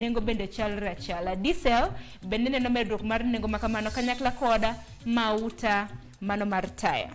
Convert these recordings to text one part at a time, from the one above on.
nengo bende chalre achala. Diesel bende neno medruok mar nengo makamano kanyakla koda mauta mano mar taya.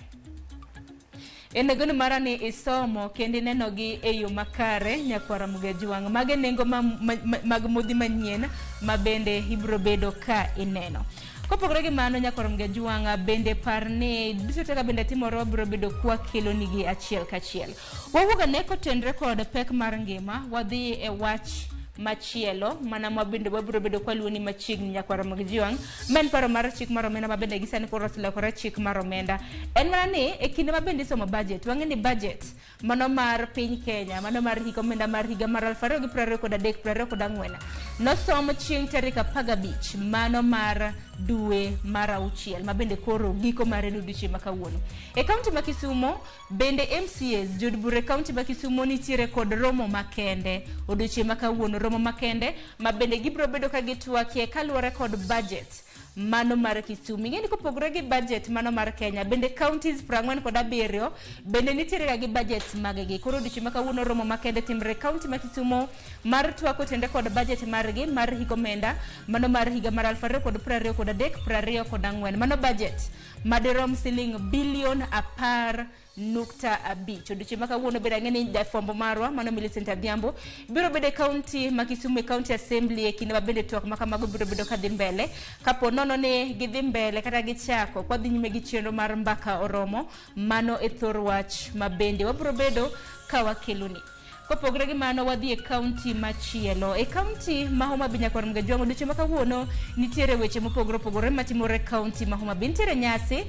Enegono marani isomo kendi nenogi eyo makare nyakwara Mugejuang. Mage nengo mag modhi manyien mabende ibro bedo ka ineno. Kopogore gi mano nyakwara Mugejuang bende parni duto teka bende timoro bro bedo kwa kelo nigi achiel kachiel. Wawuoga neko tendre kod pek mar ngima wadhi e wach machielo mana mabende wabro bedo kwa luoni machiegni nyakwara Mugejuang. Men paro mar chik mar omenda mabende gisani koro oselokore chik mar omenda. En mana ni e kinde mabende isomo budget, wang'eni budget mano mar piny Kenya, mano mar higa omenda mar higa mar 2023-2024 nosom chieng' tarik 15 mano mar dwe mar auchiel mabende koro giko mare odiochieng' makawuono. E kaunti ma Kisumo bende MCAs jod bure kaunti ma Kisumo nitiere kod romo makende odiochieng' makawuono, romo makende mabende gibro bedo ka gitwakie kaluwore kod budget mano mar Kisumu. Ing'eni kopogore gi budget mano mar Kenya bende counties 47 bende nitiere gi budget maggi. Koro odiochieng' makawuono romo makende timre kaunti ma Kisumo mar twako tende kod budget margi mar higa omenda mano mar higa mar 2023-2024 mano budget madirom siling bilion 10.5. Odiochieng' makawuono bende ang'eni jafwambo marwa mano Millicent Adhiambo biro bede kaunti ma Kisumu e county assembly e kinde mabende twak makamago biro bedo kadhi mbele kapo nono ni gidhi mbele kata gichako kwa dhi nyime gi chenro mar mbaka oromo mano e thor wach mabende wabro bedo ka wakeloni. Kopogore gi mano wadhi e kaunti machielo. E kaunti ma Homabay nyakwara Mugejuang odiochieng' makawuono nitiere weche mopogore opogore matimore kaunti ma Homabay. Nitiere nyasi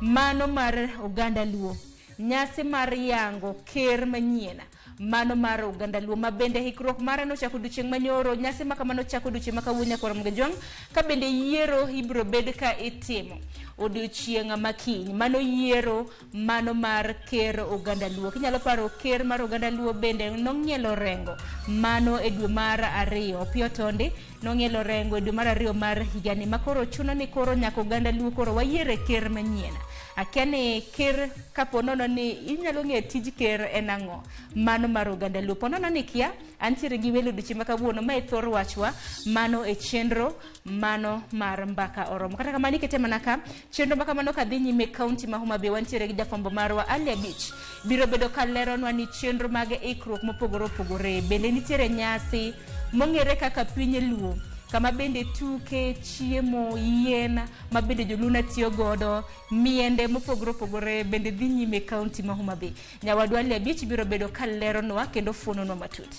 mano mar oganda Luo, nyasi mar yango ker manyien mano mar oganda Luo mabende hikruok mare nochako odiochieng' manyoro. Nyasi makamano chako odiochieng' makawuono nyakwara Mugejuang ka bende yiero ibro bed ka itimo odiochieng' makiny mano yiero mano mar ker oganda Luo. Kinyalo paro ker mar oganda Luo bende nong'ielo rengo mano e dwe mar 2 Opiyo Tondi nong'ielo rengo e dwe mar 2 mar higani makoro chuno ni koro nyaka oganda Luo koro wayiere ker manyien. Akia ni ker kapo nono ni inyalo ng'e tij ker en ang'o mano mar oganda Luo. Ponono ni kia antiere gi welo odiochieng' makawuono ma e thor wachwa mano e chenro mano mar mbaka oromo. Kata kamano ikete mana ka chenro makamano kadhi nyime kaunti ma Homabay wantiere gi jafwambo marwa Ali Abich biro bedo ka leronwa ni chenro mag ikruok mopogore opogore. Bende nitiere nyasi mong'ere kaka piny Luo kama bende tuke, chiemo, yien mabende joluna tiyo godo, miende mopogore opogore bende dhi nyime kaunti ma Homabay. Nyawadwa Ali Abich biro bedo ka leronwa kendo fuononwa matut.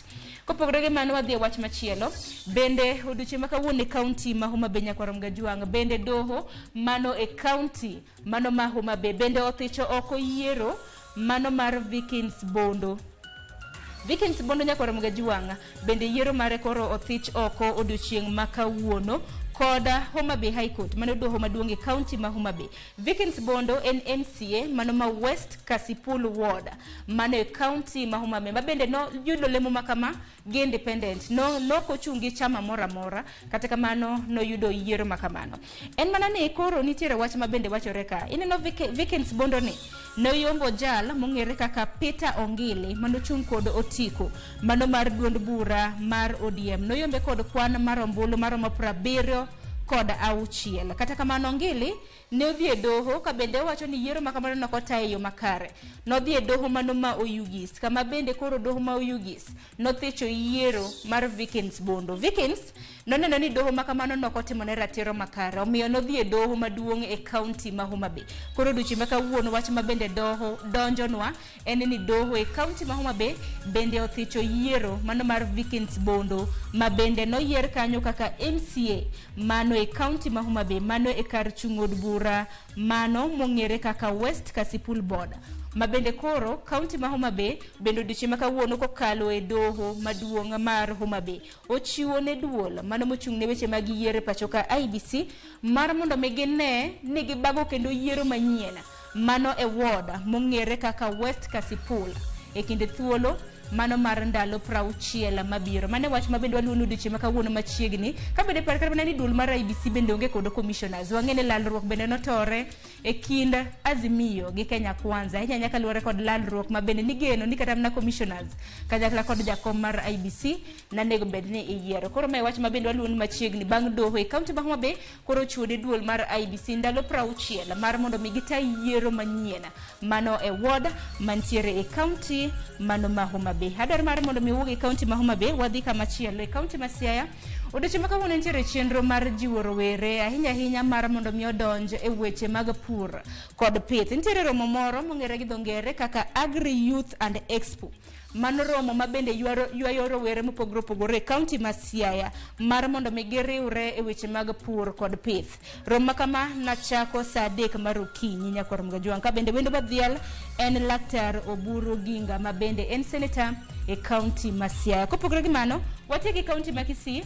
Kopogore gi mano wadhi e wach machielo bende odiochieng' makawuono e kaunti ma Homabay nyakwara Mugejuang bende doho mano e kaunti mano ma Homabay bende othicho oko yiero mano mar Vikins Bondo. Vikins Bondo nyakwara Mugejuang bende yiero mare koro othich oko odiochieng' makawuono koda Homabay High Court mano doho maduong' e kaunti ma Homabay. Vikins Bondo en MCA mano ma West Kasipul Ward mano e kaunti ma Homabay mabende no yudo lemo makama gi independent no kochungi chama mora mora kata kamano no yudo yiero makamano. En mana ni koro nitiere wach mabende wachore ka ineno Vikins Bondo ni no yombo jal mong'ere kaka Peter Ongili mano chung' kod otiko mano mar duond bura mar ODM no yombe kod kwan mar ombulu maromo 70 kod auchiel. Kata kamano Ongili ne odhi e doho ka bende wacho ni yiero makamano nokotayo yo makare. Nodhi e doho mano ma Oyugis kama bende koro doho ma Oyugis nothicho yiero mar Vikins Bondo. Vikins noneno ni doho makamano nokotimone ratiro makare omiyo nodhi e doho maduong' e kaunti ma Homabay. Koro odiochieng' makawuono wach mabende doho donjonwa en ni doho e kaunti ma Homabay bende othicho yiero mano mar Vikins Bondo mabende noyier kanyo kaka MCA mano e kaunti ma Homabay mano e kar chung' od bura mano mong'ere kaka West Kasipul Board mabende koro kaunti ma Homabay bende odiochieng' makawuono kokalo e doho maduong' mar Homabay ochiwo ne duol mano mochung' ne weche mag yiero pacho ka IBC mar mondo mi gine ni gibago kendo yiero manyien mano e ward mong'ere kaka West Kasipul e kinde thuolo mano mar ndalo 60 mabiro. Mane wach mabende waluonu diche makawuono machiegni. Kabende par karbana ni dul mar IBC bende onge kod commissioners. Wang'ene lalruok bende notore e kind Azimio gi Kenya Kwanza. Hinya nyaka luore kod lalruok mabende nigeno ni kata mna commissioners kanyakla kod jakom mar IBC nanego bedni iyiero. Koro mae wach mabende waluonu machiegni bang' doho e kaunti ma Homa Bay koro chuode duol mar IBC ndalo 60 mar mondo mi gita yiero manyien mano e ward mantiere e kaunti mano ma Homa Bay. Adwaro mar mondo mi wuog e kaunti ma Homa Bay wadhi kama chielo e kaunti ma Siaya. Odiochieng' ma kawuono nitiere chenro mar jiwo rowere ahinya mar mondo mi odonj e weche mag pur kod pith. Nitiere romo moro mong'ere gi dho ngere kaka Agri Youth and Expo. Mano romo mabende ywayo rowere mopogore opogore e kaunti ma Siaya mar mondo mi giriwre e weche mag pur kod pith. Romo kama nachako saa 3 mar okinyi nyakor Mgajwang'. Ka bende wendo badhial en Laktar Oburu Ginga mabende en senator e kaunti ma Siaya. Kopogore gi mano watieki kaunti ma Kisii.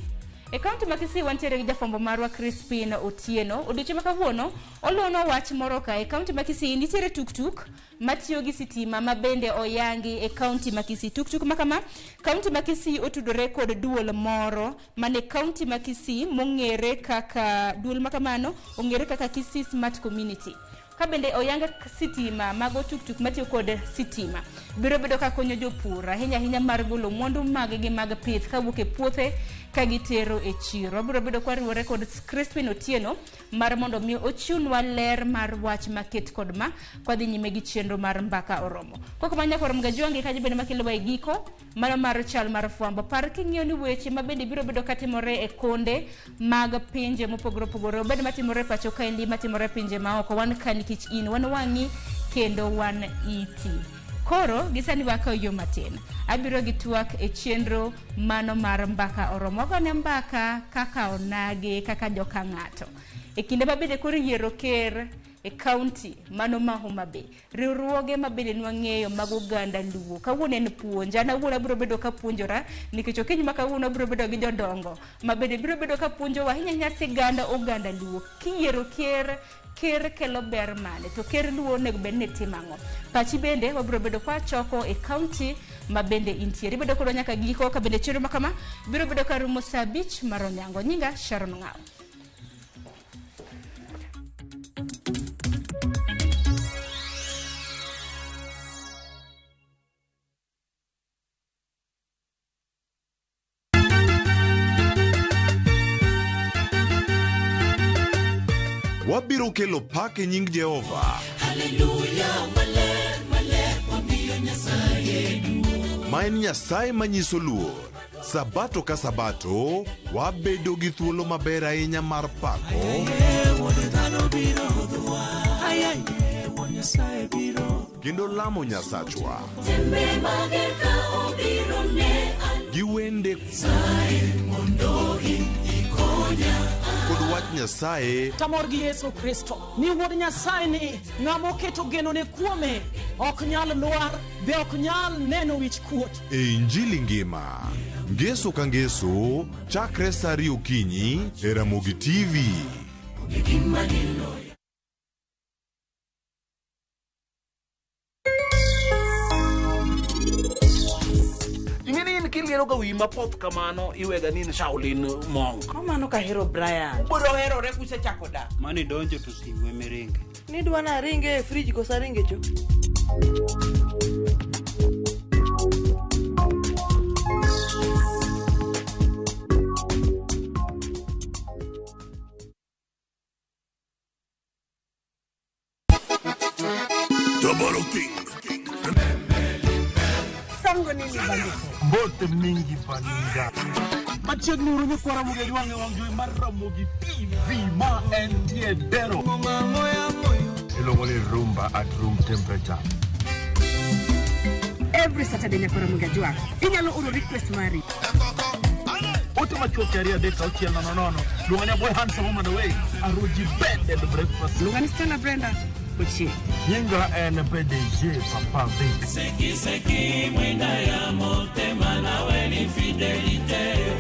E kaunti ma Kisii wantiere gi jafwambo marwa Crispin Otieno. Odiochieng' ma kawuono oluono wach moro ka e kaunti ma Kisii nitiere tuktuk matiyo gi sitima mabende oyangi e kaunti ma Kisii. Tuktuk makama kaunti ma Kisii otudore kod duol moro mane kaunti ma Kisii mong'ere kaka duol makamano ong'ere kaka Kisii Smart Community. Kabende oyanga sitima mago tuktuk matiyo kod sitima biro bedo ka konyo jopur ahinya mar golo mwandu mag gi mag pith kawuok e puothe ka gitero e chiro. Biro bedo kwa riwore kod Crispin Otieno mar mondo mi ochunwa ler mar wach maket kod ma kwa dhi nyime gi chenro mar mbaka oromo. Koko manya kwa Mgajwang' kaji bende makelo wa giko mano mar chal mar fwambo par king'iyo ni weche mabende biro bedo katimore e konde mag pinje mopogore opogore bende matimore pacho kaendi matimore pinje maoko wan kani kich in wan wang'i kendo wan iti. Koro gisani waka yo matin abiro gitwak e chenro mano mar mbaka oromo gone mbaka kaka onage kaka joka ng'ato e kinde mabende koro yiero ker e kaunti mano ma Homa Bay. Riwruoge mabende nwang'eyo mag oganda Luo kawuono en puonj. An awuon abiro bedo ka puonjora nikech okinyi ma kawuono abiro bedo gi jodongo mabende biro bedo ka puonjowa ahinya siganda oganda Luo. Kiyiero ker kelo ber mane to ker Luo nego bed ni timang'o. Pachi bende wabiro bedo kwa choko e kaunti mabende intiere. Bedo koro nyaka giko ka bende chenro makama biro bedo ka rumo saa 5 mar onyango. Nyinga Sharon Ng'ao. Wabiro kelo pak e nying Jehova. Hallelujah, maler, wamiyo Nyasaye duong'. Ma en Nyasaye manyiso luor. Sabato ka sabato, wabedo gi thuolo maber ahinya mar pako. Kendo lamo Nyasachwa. Tembe mager ka obiro ne an. Gi wende mondo ikonya. kod wach Nyasaye. Tamor gi Yesu Kristo ni wuod Nyasaye ni ng'amo keto geno ne kuome ok nyal lwar be ok nyal neno wich kuot. E Injili ngima Ngeso ka ngeso chakre saa 2 okinyi e Ramogi TV. Kiliero ga wi mapoth kamano iwega ni Shaolin Monk. Kamano ka hero Brian. Boro hero re kuse chako da. Mani donjo to singwe meringe. Ni dwana ringe e fridge ko saringe cho. Double King. Sango nini bandiko. Bote mingi baninga. Machiegni uru nyikwara Mgajwang' e wang' jowi mar Ramogi TV ma en tiendero. Iluongo ni Rumba at room temperature. Every Saturday nyakwara Mgajwang'. Inyalo uru request mari. Ote machuok yari adek auchiel nono. Luongo ni boy handsome home and away. Aroji bed and breakfast. Luongo ni Stella Brenda. Ochi. Nyinga en PDG Papa Vic. Seki mwenda ya motema na weni fidelite.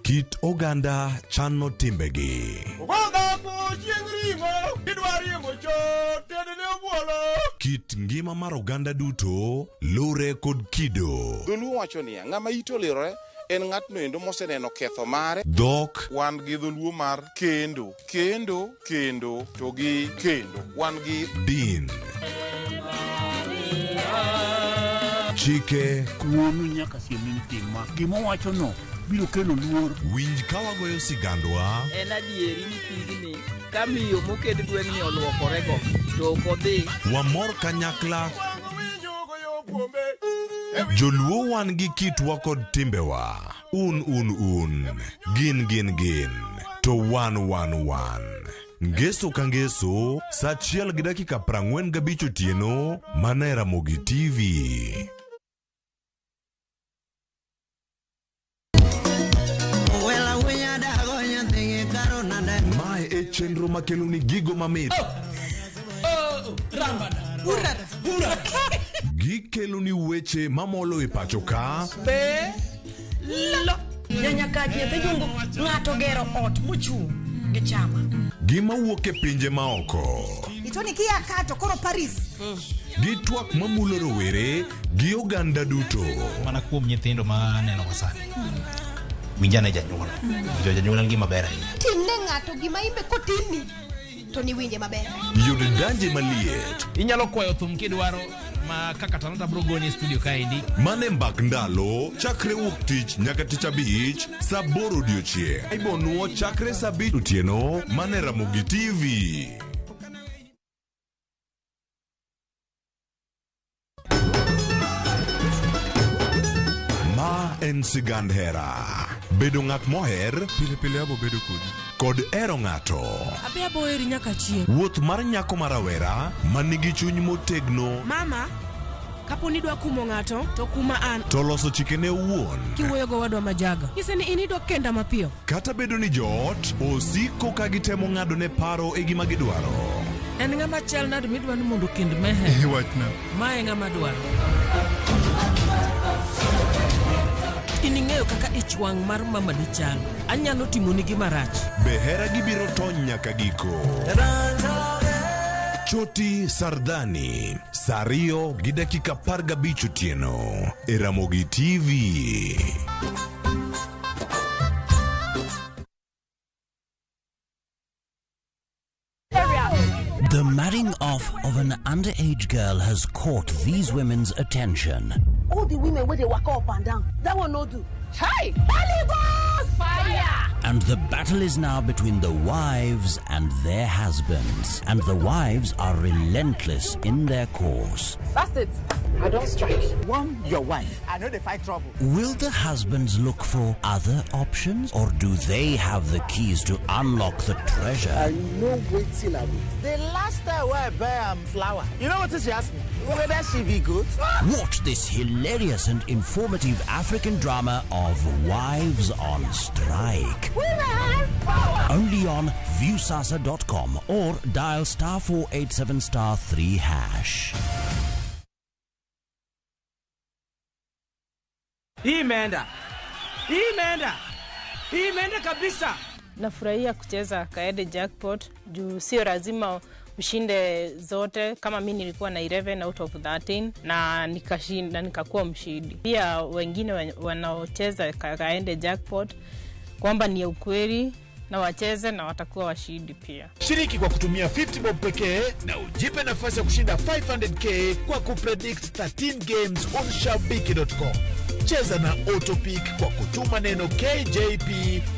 Kit oganda chano timbegi. Oga po chiengri Kit ngima mar oganda duto lure kod kido. Dholuo wacho niya, ng'ama ite olirore en ng'atno endo moseneno ketho mare. Dhok Wan gi dholuo mar kendo to gi kendo. Wan gi din. Chike Kuonu nyaka siemin tima. Gima wacho no biro kelo luor. winj ka wagoyo sigandwa. En adieri ni pigni ka miyo moked gweng'ni oluokorego to ok odhi. Wamor kanyakla. Joluo wan gi kitwa kod timbewa. Un. Gin. To wan. Ngeso ka ngeso, saa 1:45 otieno, mana e Ramogi TV. Mae e chenro makelo ni gigo mamit. Gikelo ni weche mamolo e pacho ka. Ng'ato gero ot mochung' gi chama. Gima wuok e pinje maoko. Itoni kia kato koro Paris. Gi twak mamulo rowere gi oganda duto. Mana kuom nyithindo ma neno masani. Winjane janyuol. Janyuol en gima ber ahinya. Timne ng'ato gima imbe kotini. To ni winje maber. Yud danje maliet. Inyalo kwayo thum kidwaro ma kaka Talanta bro gone studio kaendi. Mane mbak ndalo chakre wuok tich nyaka tich abich saa 8 odiochieng'. Ibonuo chakre saa 5 otieno mane Ramogi TV. Ma en sigand hera. Bedo ng'at moher, pile abo bedo kodi. Kod ero ng'ato. Abe abo eri nyaka chieng'. Wuoth mar nyako marawera manigi chuny motegno. Mama, kapo ni dwa kumo ng'ato, to kuma an. To loso chikene wuon. Kiwuoyo go wadwa majaga. Nyise ni inido kenda mapiyo. Kata bedo ni joot osiko ka gitemo ng'ado ne paro e gima gidwaro. En ng'ama chal nade midwa ni mondo kend mehe. Wachna. Mae ng'ama dwaro. Ining'eyo kaka ich wang' mar mama di chal. Anyalo timoni gima rach. Be hera gibiro tony nyaka giko. Choti Sardani, Sario gi dakika 15 otieno e Ramogi TV. The marrying off of an underage girl has caught these women's attention. All the women where they walk up and down, that one no do. Hey! Holy Ghost! Fire! And the battle is now between the wives and their husbands. And the wives are relentless in their course. That's it. I don't strike. One, your wife. I know they fight trouble. Will the husbands look for other options? Or do they have the keys to unlock the treasure? I know waiting I The last time I buy flour, you know what she asked me? Whether she be good? Watch this hilarious and informative African drama of Wives on Strike. Women power! Only on viewsasa.com or dial *487 *3#. Imeenda kabisa. Nafurahia kucheza Kaede Jackpot juu sio lazima ushinde zote. Kama mimi nilikuwa na 11 out of 13 na nikashinda, nikakuwa mshindi. Pia wengine wanaocheza Kaede Jackpot kwamba ni ukweli na wacheze na watakuwa washindi pia. Shiriki kwa kutumia 50 bob pekee na ujipe nafasi ya kushinda 500k kwa kupredict 13 games on shabiki.com. Cheza na Autopic kwa kutuma neno KJP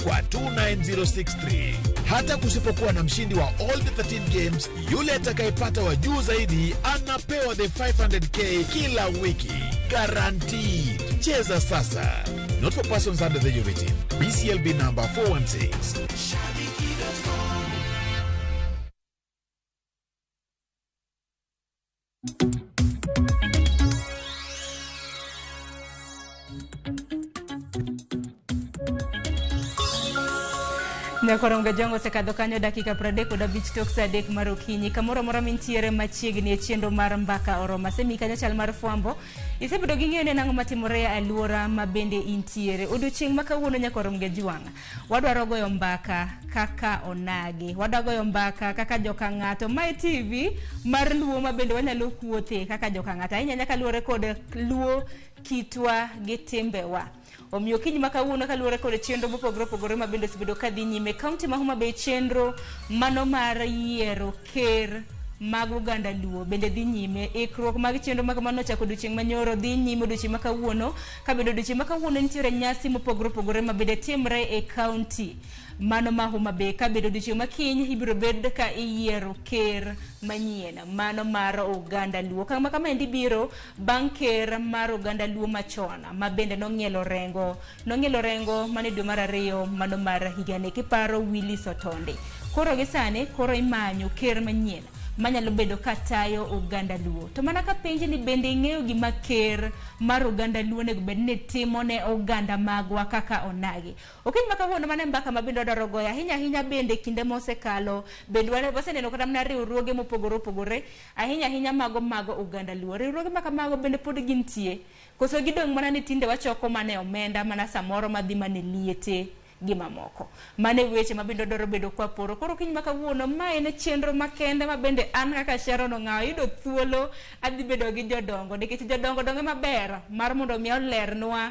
kwa 29063. Hata kusipokuwa na mshindi wa all the 13 games, yule atakayepata wa juu zaidi anapewa the 500k kila wiki. Guaranteed. Cheza sasa. Not for persons under the age of 18. BCLB number 416. Nyakoro Mgajongo sekadho kanyo dakika 35 tok saa 3 mar okinyi kamoro amora mintiere machiegni e chenro mar mbaka oroma semi kanyo chal mar fwambo isebedo gi ng'eyo nang'o matimore e alwora ma bende intiere odiochieng' ma kawuono Nyakoro Mgejwang' wadwaro goyo mbaka kaka onagi wadwa goyo mbaka kaka joka ng'ato mai TV mar luo ma bende wanyalo kuothe kaka joka ng'ato ahinya nyaka luore kod luo kitwa gi timbewa. Omiyo kiny ma kawuono kaluore kod chenro mopogore opogore ma bende osebedo ka dhi nyime kaunti ma Homa Bay chenro mano mar yiero ker mag Uganda Luo bende dhi nyime ikruok mag chenro mag mano chako odiochieng' manyoro dhi nyime odiochieng' ma kawuono ka bende odiochieng' ma kawuono nitiere nyasi mopogore opogore ma bende timre e kaunti mano ma Homa Bay ka bende odiochieng' ma kiny ibiro bed ka iyiero ker manyien mano mar Uganda Luo kama endi biro bang' ker mar Uganda Luo machon ma bende nong'ielo rengo mane dwe mar 2 mano mar higani kiparo Willis Otonde koro gisane koro imanyo ker manyien manyalo bedo katayo Uganda Luo to mana ka penje ni bende ing'eyo gima ker mar Uganda Luo nego bed ni timo ne Uganda magwa kaka onagi okiny makawuono mane mbaka ma bende odaro goya ahinya bende kinde mosekalo bende waseneno kata mana riwruoge mopogore opogore ahinya mago Uganda Luo riwruoge maka mago bende pod gintie koso gidong' mana ni tinde wachoko mane omenda mana samoro madhi mane liete gima moko mane weche ma bende odoro bedo kwa poro koro kiny ma kawuono ma en chenro makende ma bende an kaka Sharon Ong'aw yudo thuolo adhi bedo gi jodongo nikech jodongo donge maber mar mondo mi olernwa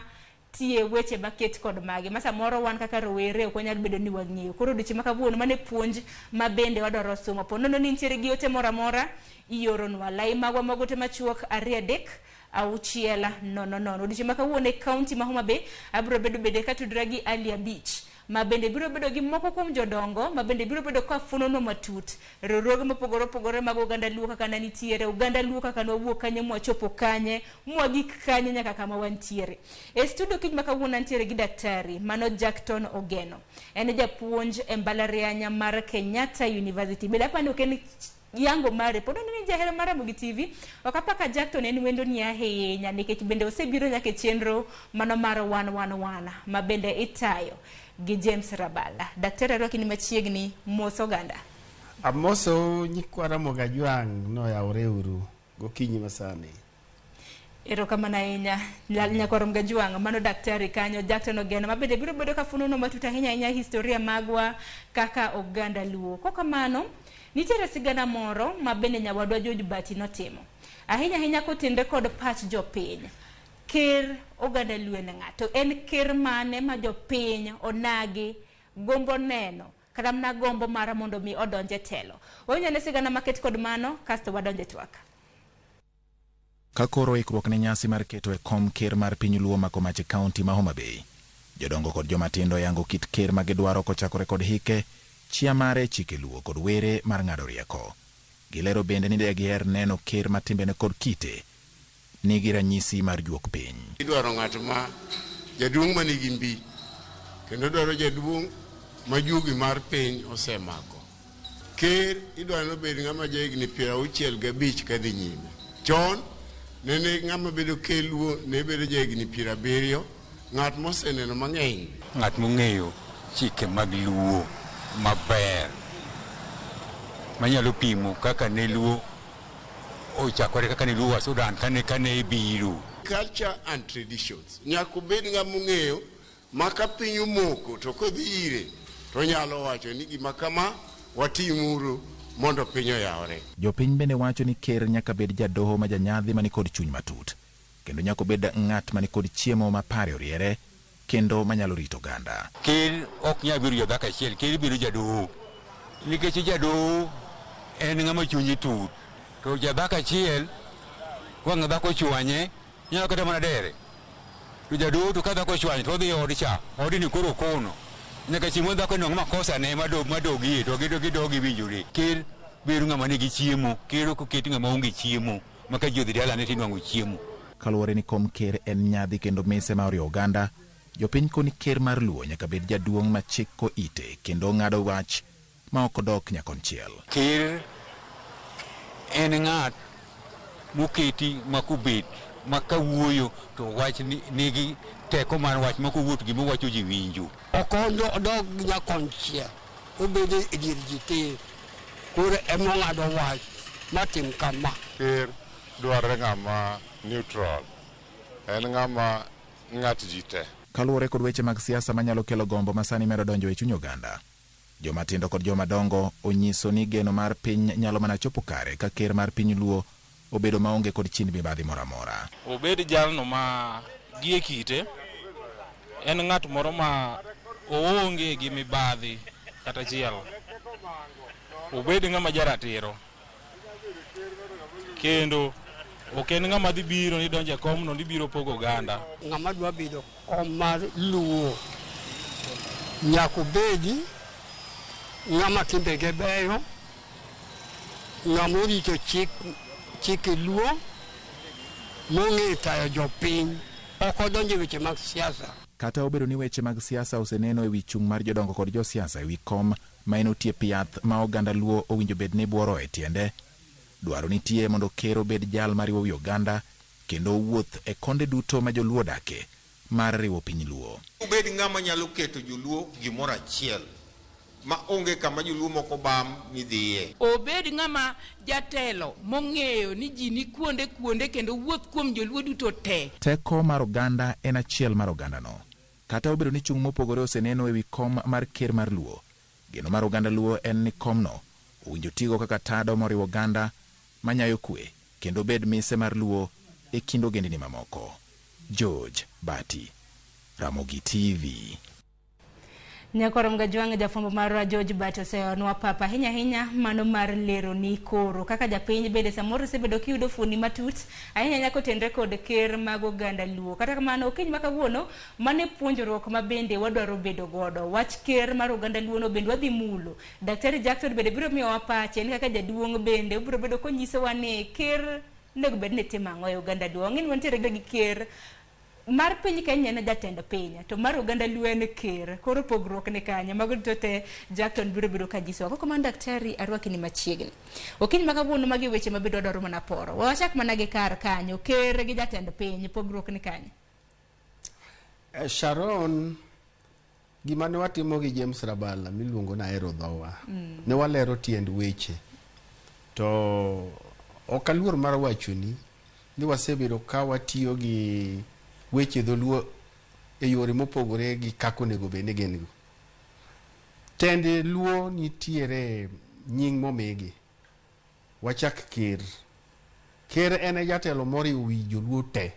tie weche maket kod magi ma samoro wan kaka rowere ok wanyal bedo ni wang'eyo koro odiochieng' ma kawuono mane puonj ma bende wadwaro somo po nono ni nitiere gi ote moro amora ioronwa lai magwa magote machuok 2 auchiela nono odiochieng' ma kawuono e kaunti ma Homa Bay abiro bedo ka tudra gi Alia Beach ma bende biro bedo gi moko kuom jodongo ma bende biro bedo ka funono matut riwruoge mopogore opogore mag Uganda Luo kaka nitiere Uganda Luo kaka nwuok kanye mwachopo kanye mwagik kanye nyaka kama wantiere e studio kiny ma kawuono nitiere gi daktari mano Jackton Ogeno en japuonj e mbalariany mar Kenyatta University bende apani oken yango mare podo ni jahera mara Mugi TV okapaka Jackton en wendo ni ahinya nikech bende osebiro nyaka chenro mano mar 111 ma bende itayo gi James Rabala daktari roki ni machiegni moso Uganda amoso nyikwara Mgejwang' no yaure uru gokinyi masani erokamano ahinya Nyakoro Mgejwang' mano daktari kanyo Jackton Ogeno ma bende biro bedo ka funono matut ahinya historia magwa kaka Uganda Luo kokamano nitiere sigana moro ma bende nyawadwa George Bati notimo ahinya kotinde kod pach jopiny ker Uganda Luo ne ng'ato en ker mane ma jopiny onagi gombo neno kata mna gombo mara mondo mi odonje telo onyane sigana maket kod mano kasto wadonje twak kakoro ikruok ne nyasi mar keto e kom ker mar piny Luo ma Komachi County ma Homa Bay jodongo kod jomatindo yango kit ker ma gidwaro kochakore kod hike chia mare chike Luo kod were mar ng'ado rieko gilero bende ni degiher neno ker matimbene kod kite nigi ranyisi mar juok piny idwaro ng'ato ma jaduong' ma nigi mbi kendo dwaro jaduong' ma juogi mar piny osemako ker idwaro bed ng'ama jahigni 65 kadhi nyime chon nene ng'ama bedo ker Luo ne bedo jahigni 70 ng'at moseneno mang'eny ng'at mong'eyo chike mag Luo maber manyalo pimo kaka ne Luo ochakore kaka ne Luo wa Sudan kane biro culture and traditions nyako bed ng'ama ng'eyo maka piny omoko to kodhi ire to nyalo wacho ni gima kama watimuru mondo piny oyawre jopiny bende wacho ni ker nyaka bed jadoho ma janyadhi mani kod chuny matut kendo nyaka bed ng'at mani kod chiemo ma pare oriere kendo manyalo rito Uganda ker ok nyal biro jadhako achiel ker biro jadoho nikech jadoho en ng'ama chunye tut to jadhako achiel wang' dhako chwanye nyalo kata mana dere to jadoho to ka dhako chwanye to odhi odi cha odi ni koro kono nyaka chiemo dhako no makosa ne madogie to gidogi winjore ker biro ng'ama nigi chiemo ker ok oketi ng'ama onge chiemo maka ji odhi dala ne tinwang'o chiemo kaluwore ni kom ker en nyadhi kendo mise ma orio Uganda jopiny koni ker mar Luo nyaka bed jaduong' ma chiko ite kendo ng'ado wach ma ok odok nyakonchiel ker en ng'at moketi makobet makawuoyo to wach nigi teko mar wach makowuot gima wacho ji winjo ok odog nyakonchiel obedo e dier ji te koro emong'ado wach matim kama. Ker dwarre ng'ama neutral, en ng'ama ng'at ji te. Kaluwore kod weche mag siasa manyalo kelo gombo masani medo donjo e chuny oganda, joma tindo kod joma dongo onyiso ni geno mar piny nyalo mana chopo kare ka ker mar piny Luo obedo maonge kod chin mibadhi moro amora. Obed jalno ma gie kite en ng'at moro ma oonge gi mibadhi kata chiel. Obed ng'ama jaratiro kendo ok en ng'ama dhi biro ni donje kom no biro pogo oganda. Ng'ama dwa bedo kom mar Luo nyaka obedi ng'ama timbege beyo, ng'ama orito chike Luo, mong'e tayo jopiny, ok odonjo e weche mag siasa. Kata obedo ni weche mag siasa oseneno e wi chung' mar jodongo kod josiasa e wi kom ma en otie piath ma oganda Luo owinjo bed ni buoro e tiende, dwaro nitie mondo ker obed jal mariwo wi oganda kendo wuoth e konde duto ma joluo dake mar riwo piny Luo. Obed ng'ama nyalo keto joluo gimoro achiel ma onge kama joluo moko bam midhiye. Obed ng'ama jatelo mong'eyo ni ji ni kuonde kendo wuoth kuom joluo duto te. Teko mar oganda en achiel mar ogandano. Kata obedo ni chung' mopogore oseneno e wi kom mar ker mar Luo, geno mar oganda Luo en ni komno owinjo tigo kaka tado moriwo oganda manyayo kwe kendo bed mise mar Luo e kind ogendini mamoko. George Bati, Ramogi TV. Nyakorom Gajwang' jafwambo marwa George Bati oseonwa papa ahinya mano mar lero ni koro kaka japiny bende samoro sebedo kiyudo fuoni matut ahinya nyako tenre kod ker mag oganda Luo. Kata kamano okiny ma kawuono mane puonjruok ma bende wadwaro bedo godo wach ker mar oganda Luo no bende wadhi mulo. Daktari Jackson bende biro miyo wapache ni kaka jaduong' bende obiro bedo konyiso wa ni ker nego bed ne timo ang'o e oganda Luo. Ng'in wantiere gi ker mar piny Kenya na jatend piny to mar oganda Luo en ker, koro pogruok ne kanya mago te Jackson biro ka jiso ko komanda daktari arwaki ni machiegni. Okiny makawuono magi weche mabedo dwaro mana poro wachak mana gi kar kanyo ker gi jatend piny pogruok ne kanya. Sharon, gima ne watimo gi James Rabala miluongo na ero dhowa ne walero tiend weche to okaluor mar wachoni ni wasebedo ka watiyo gi weche dholuo e yore mopogore gi kako nego bende gen go. Tende Luo nitiere nying momegi. Wachak ker. Ker en jatelo moriwo wi joluo te.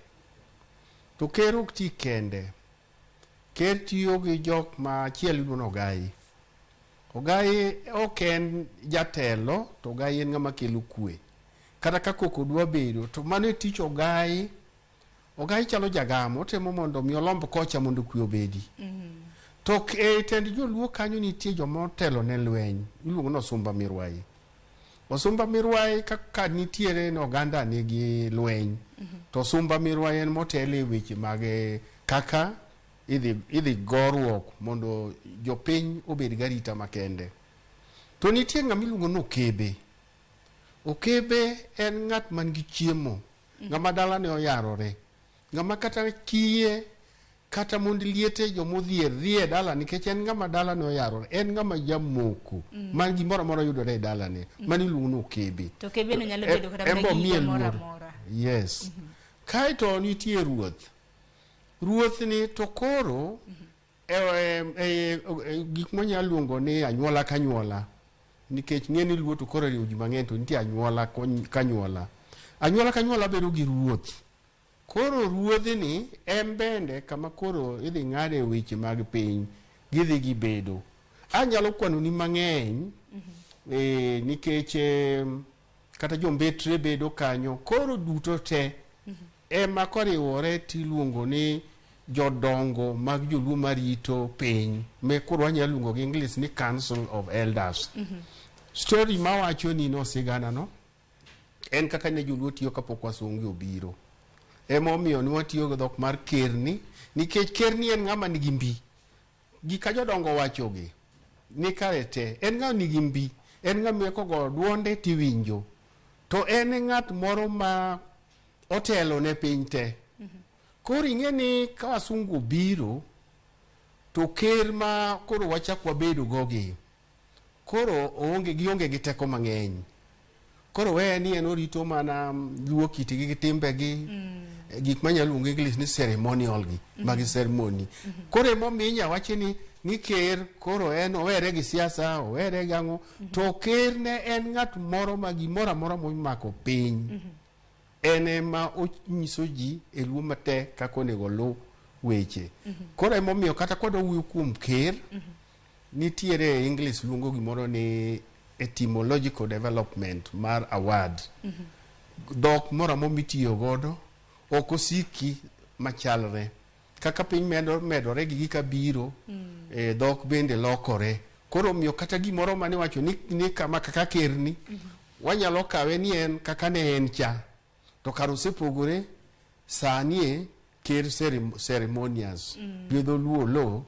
To ker ok ti kende. Ker tiyo gi jok ma achiel iluongo Ogai. Ogai ok en jatelo to Ogai en ng'ama kelo kwe. Kata ka koko dwa bedo to mano e tich Ogai. Ogai chalo jagamo otemo mondo mi olomb kocha mondo kwe obedi. To tend joluo kanyo nitie joma otelo ne lweny iluongo ni Osumba Mirwai. Osumba Mirwai kaka nitiere no oganda nigi lweny to Osumba Mirwai en motelo e weche mag kaka idhi goruok mondo jopiny obed garita makende. To nitie ng'ama iluongo ni Okebe. Okebe en ng'at man gi chiemo, ng'ama dalane oyarore, ng'ama kata kiye kata mond liete jomodhier rie dala nikech en ng'ama dalane oyarore, en ng'ama jamoko man gimoro amora yudore e dalane man iluongo ni Okebe. To Okebe no nyalo bedo kata gi moro amora. Yes. Kaito nitie ruoth. Ruoth ni to koro gik monyalo luongo ni anyuola kanyuola nikech ng'eni Luo to koro riwo ji mang'eny to nitie anyuola kanyuola. Anyuola kanyuola bedo gi ruoth. Koro ruodhni en bende kama koro idhi ng'ade weche mag piny gidhi gibedo. Anyalo kwano ni mang'eny nikech kata jombetre bedo kanyo koro duto te ema koriwore tiluongo ni jodongo mag joluo marito piny me koro wanyalo luongo gi English ni Council of Elders. Story mawacho ni no sigana no en kaka ne joluo tiyo kapok wasungi obiro. Ema omiyo ni watiyo gi dhok mar kerni nikech kerni en ng'ama nigi mbi. Gika jodongo wachogi ni kare te en ng'ama nigi mbi, en ng'ama kogo duonde tiwinjo. To en ng'at moro ma otelo ne piny te. Koro ing'e ni ka wasungu obiro to ker ma koro wachak wabedo gogi koro gionge gi teko mang'eny. Koro we ni en orito mana luo kitgi gi timbegi, gik manyalo luongo English ni ceremonial gi, magi ceremony. Koro emomiyo wacho ni ker koro en owere gi siasa, owere gi ang'o, to ker ne en ng'at moro ma gimoro amora momako piny. En ema onyiso ji e luo matek kaka onego luw weche. Koro emomiyo kata kwadawuoyo kuom ker, nitiere English luongo gimoro ni etymological development mar award. Dhok moro amora mitiyo godo ok osiki machalre. Kaka piny medore gi gika biro, dhok bende lokore. Koro miyo kata gimoro mane wacho ni kama kaka ker ni, wanyalo kawe ni en kaka ne en cha. To kar osepogore sanie ker ceremonials. Gwedho luo lo,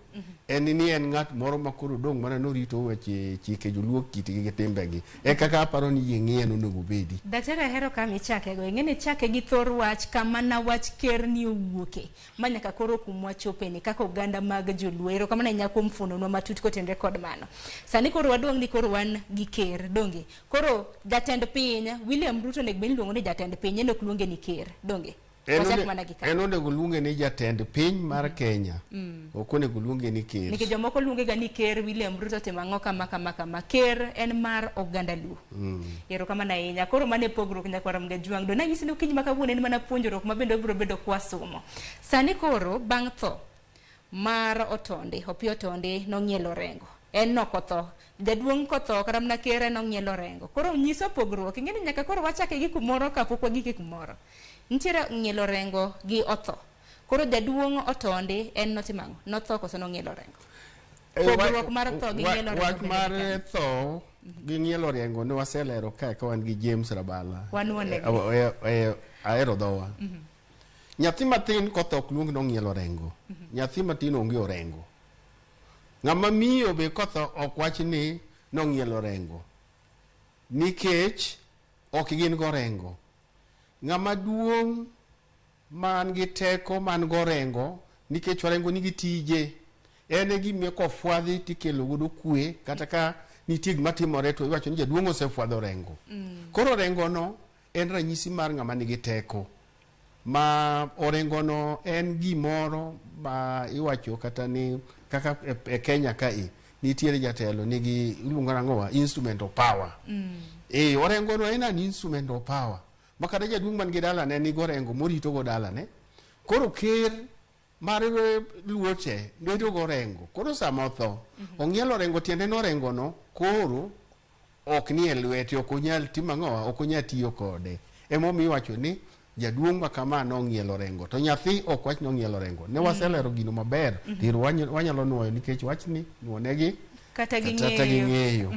en ni en ng'at moro ma koro dong' mana norito weche chike joluo kitgi gi timbegi. E kaka aparo ni yie ng'ien onego bedi. Daktari ahero kama ichake go. Ing'eni chake gi thor wach kama na wach ker ni owuoke. Manyaka koro kumwa chopeni kaka oganda mag joluo. Ero kama na nyako mfunonwa matut kotenre kod mano. Sani koro waduong' ni koro wan gi ker donge. Koro jatend piny William Ruto nek ben luongo ni jatend piny en ok luonge ni ker donge. En onego luonge ni jatend piny mar Kenya. Ok onego luonge ni ker. Nikech jomoko luonge ga ni ker William Ruto timo ang'o kama. Ker en mar oganda luo. Ero kama na inya. Koro mane pogruok nyakwara mga juang. Do na nyisi ni ukinyi makawuono en mana puonjruok mabende obiro bedo kwasumo. Sani koro bang' tho mar Otonde, Opiyo Otonde nong'ielo rengo. En nokotho. Jaduong' kotho kata mana ker nong'ielo rengo. Koro nyiso pogruok. Ing'eni nyaka koro wachake gi kumoro kapok wagike kumoro. Nitiere ng'ielo rengo gi otho. Koro jaduong' Otonde en notimang'o. Notho koso nong'ielo rengo. Pogruok mar tho gi ng'ielo rengo. Wach mar tho gi ng'ielo rengo ne waselero ka wan gi James Rabala. Ahero dhowa. Nyathi matin kotho ok luong nong'ielo rengo. Nyathi matin onge orengo. Ng'ama miyo be kotho ok wach ni nong'ielo rengo. Nikech ok gin gorengo. Ng'ama duong' man gi teko man gorengo nikech orengo nigi tije. En gimiyo kofwadhi tikelo godo kwe kata ka nitie gima timore to iwacho ni jaduong' osefwadho rengo. Koro rengo no en ranyisi mar ng'ama nigi teko. Ma orengo no en gimoro ma iwacho kata ni kaka e Kenya kae nitiere jatelo nigi iluongo nang'o instrument of power. Orengo no en an instrument of power. Makata jaduong' man gi dala ne ni gorengo morito go dala ne. Koro ker mar luo te nito gorengo. Koro sama otho ong'ielo rengo tiende no rengo no koro ok ni e lwete ok onyal timo ang'o ok onyal tiyo kode. Emomiyo iwacho ni jaduong' ma kama nong'ielo rengo to nyathi ok wach nong'ielo rengo. Ne waselero gino maber. Diro wanyalo nuoyo nikech wachni nuonegi kata ging'eyo.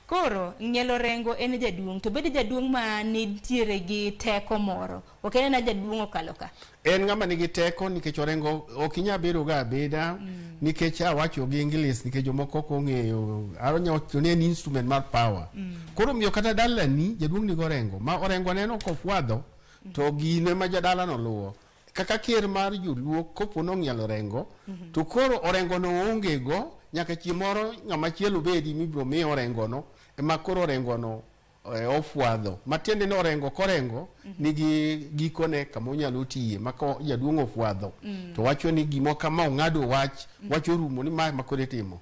Koro ng'ielo rengo en jaduong' to bede jaduong' ma nitiere gi teko moro. Ok en na jaduong' okalo ka. En ng'ama nigi teko nikech orengo ok inya bedo ga abeda nikech awacho gi English nikech jomoko ok ong'eyo. Aronyo to ne en instrument mar power. Koro miyo kata dalani jaduong' ni gorengo ma orengo neno kofwadho to gine ma jadala no luwo. Kaka ker mar joluo kopo nong'ielo rengo to koro orengo no onge go nyaka chiemoro ng'ama chielo bedi mibro miyo orengo no ema koro orengo no ofwadho. Matiende ni orengo korengo nigi gikone kama onyalo tiye maka jaduong' ofwadho. To wacho ni gimo kama ong'ado wacho rumo ni ma kore timo.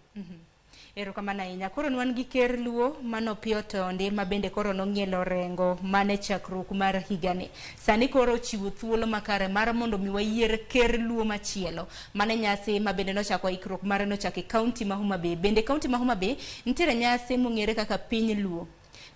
Ero kama na inya. Koro nwan gi ker luo mano Opiyo Otonde ma bende koro nong'ielo rengo mane chakruok mar higani. Sani koro chiwo thuolo makare mar mondo mi wayier ker luo machielo. Mane nyasi ma bende nochako ikruok mare nochako kaunti ma Homa Bay. Bende kaunti ma Homa Bay nitiere nyasi mong'ere kaka piny luo.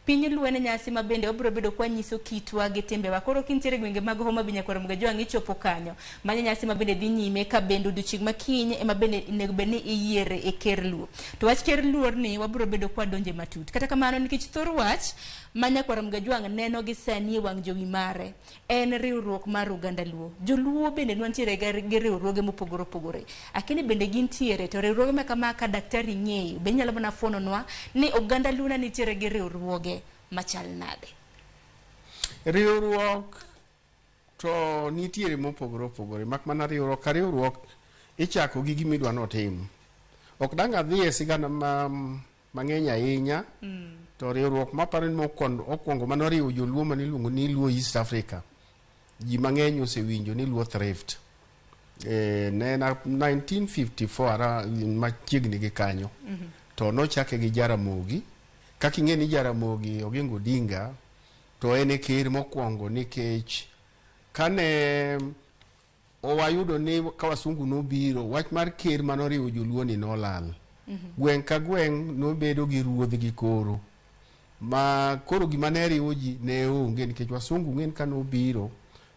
Piny luo en nyasi ma bende obiro bedo kwa nyiso kitwa gi timbewa. Koro kintiere gwenge mag Homa Bay nyaka mga joang' ichopo kanyo. Mane nyasi ma bende dhi nyime ka bende odiochieng' makiny ema bende nego bed ni iyiere e ker luo. To wach ker luor ni wabiro bedo kwa donje matut. Kata kamano nikech thor wach manyakwara mga joang' neno gi sani e wang' jowi mare en riwruok mar oganda luo. Joluo bende nwantiere gi riwruoge mopogore opogore. Akini bende gintiere to riwruoge ma kama ka daktari ng'eyo be nyalo mana fononwa ni oganda luo na nitiere gi riwruoge machal nade. Riwruok to nitiere mopogore opogore mak mana riwruok ka riwruok ichako gi gimidwa notim. Ok dang' adhi e sigana mang'eny ahinya. To riwruok maparo ni mokwongo manoriwo joluo maniluongo ni Luo East Africa. Ji mang'eny osewinjo ni Luo Thrift. Ne 1954 machiegni gi kanyo. To nochake gi Jaramogi. Kaka ing'e ni Jaramogi Oginga Odinga to en e ker mokwongo nikech kane owayudo ni ka wasungu nobiro, wach mar ker manoriwo joluo ni nolal. Gweng' ka gweng' nobedo gi ruodhgi koro. Ma koro gima ne riwo ji ne onge nikech wasungu ng'en ka nobiro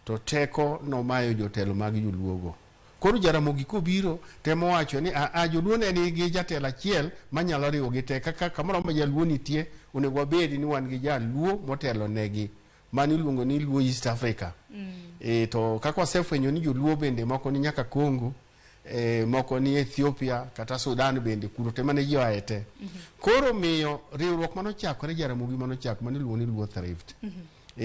to teko nomayo jotelo mag joluogo. Koro Jaramogi kobiro temo wacho ni joluo ne nigi jatelo achiel manyalo riwo gi te kaka kamoro ma jaluo nitie onego wabed ni wan gi jaluo motelo negi maniluongo ni Luo East Africa. To kaka wasefwenyo ni joluo bende moko ni nyaka Congo, moko ni Ethiopia kata Sudan bende kuro te mane ji oaete. Koro miyo riwruok manochakore Jaramogi manochako maniluongo ni Luo Thrift.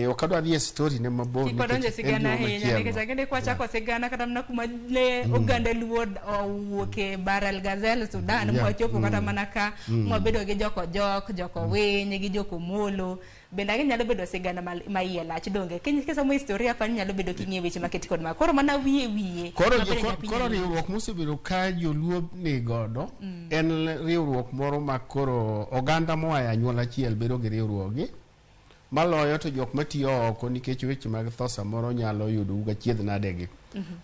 Okadwa dhi e story ne mabor nikech sigana ahinya nikech agende kwa chako sigana kata mna kuma ne oganda luo owuoke Baral Gazelle Sudan mwachopo kata mana ka mwabedo gi joko winy gi joko molo bende agi nyalo bedo sigana ma iye lach donge kisa mo historia pa nyalo bedo king'e weche maketi kod ma koro mana wiye koro riwruok mosebedo ka joluo ni godo en riwruok moro ma koro oganda moa anyuola achiel bedo gi riwruogi maloyo to jok matiyo oko nikech weche mag tho samoro nyalo yudo uga chiedh nadegi.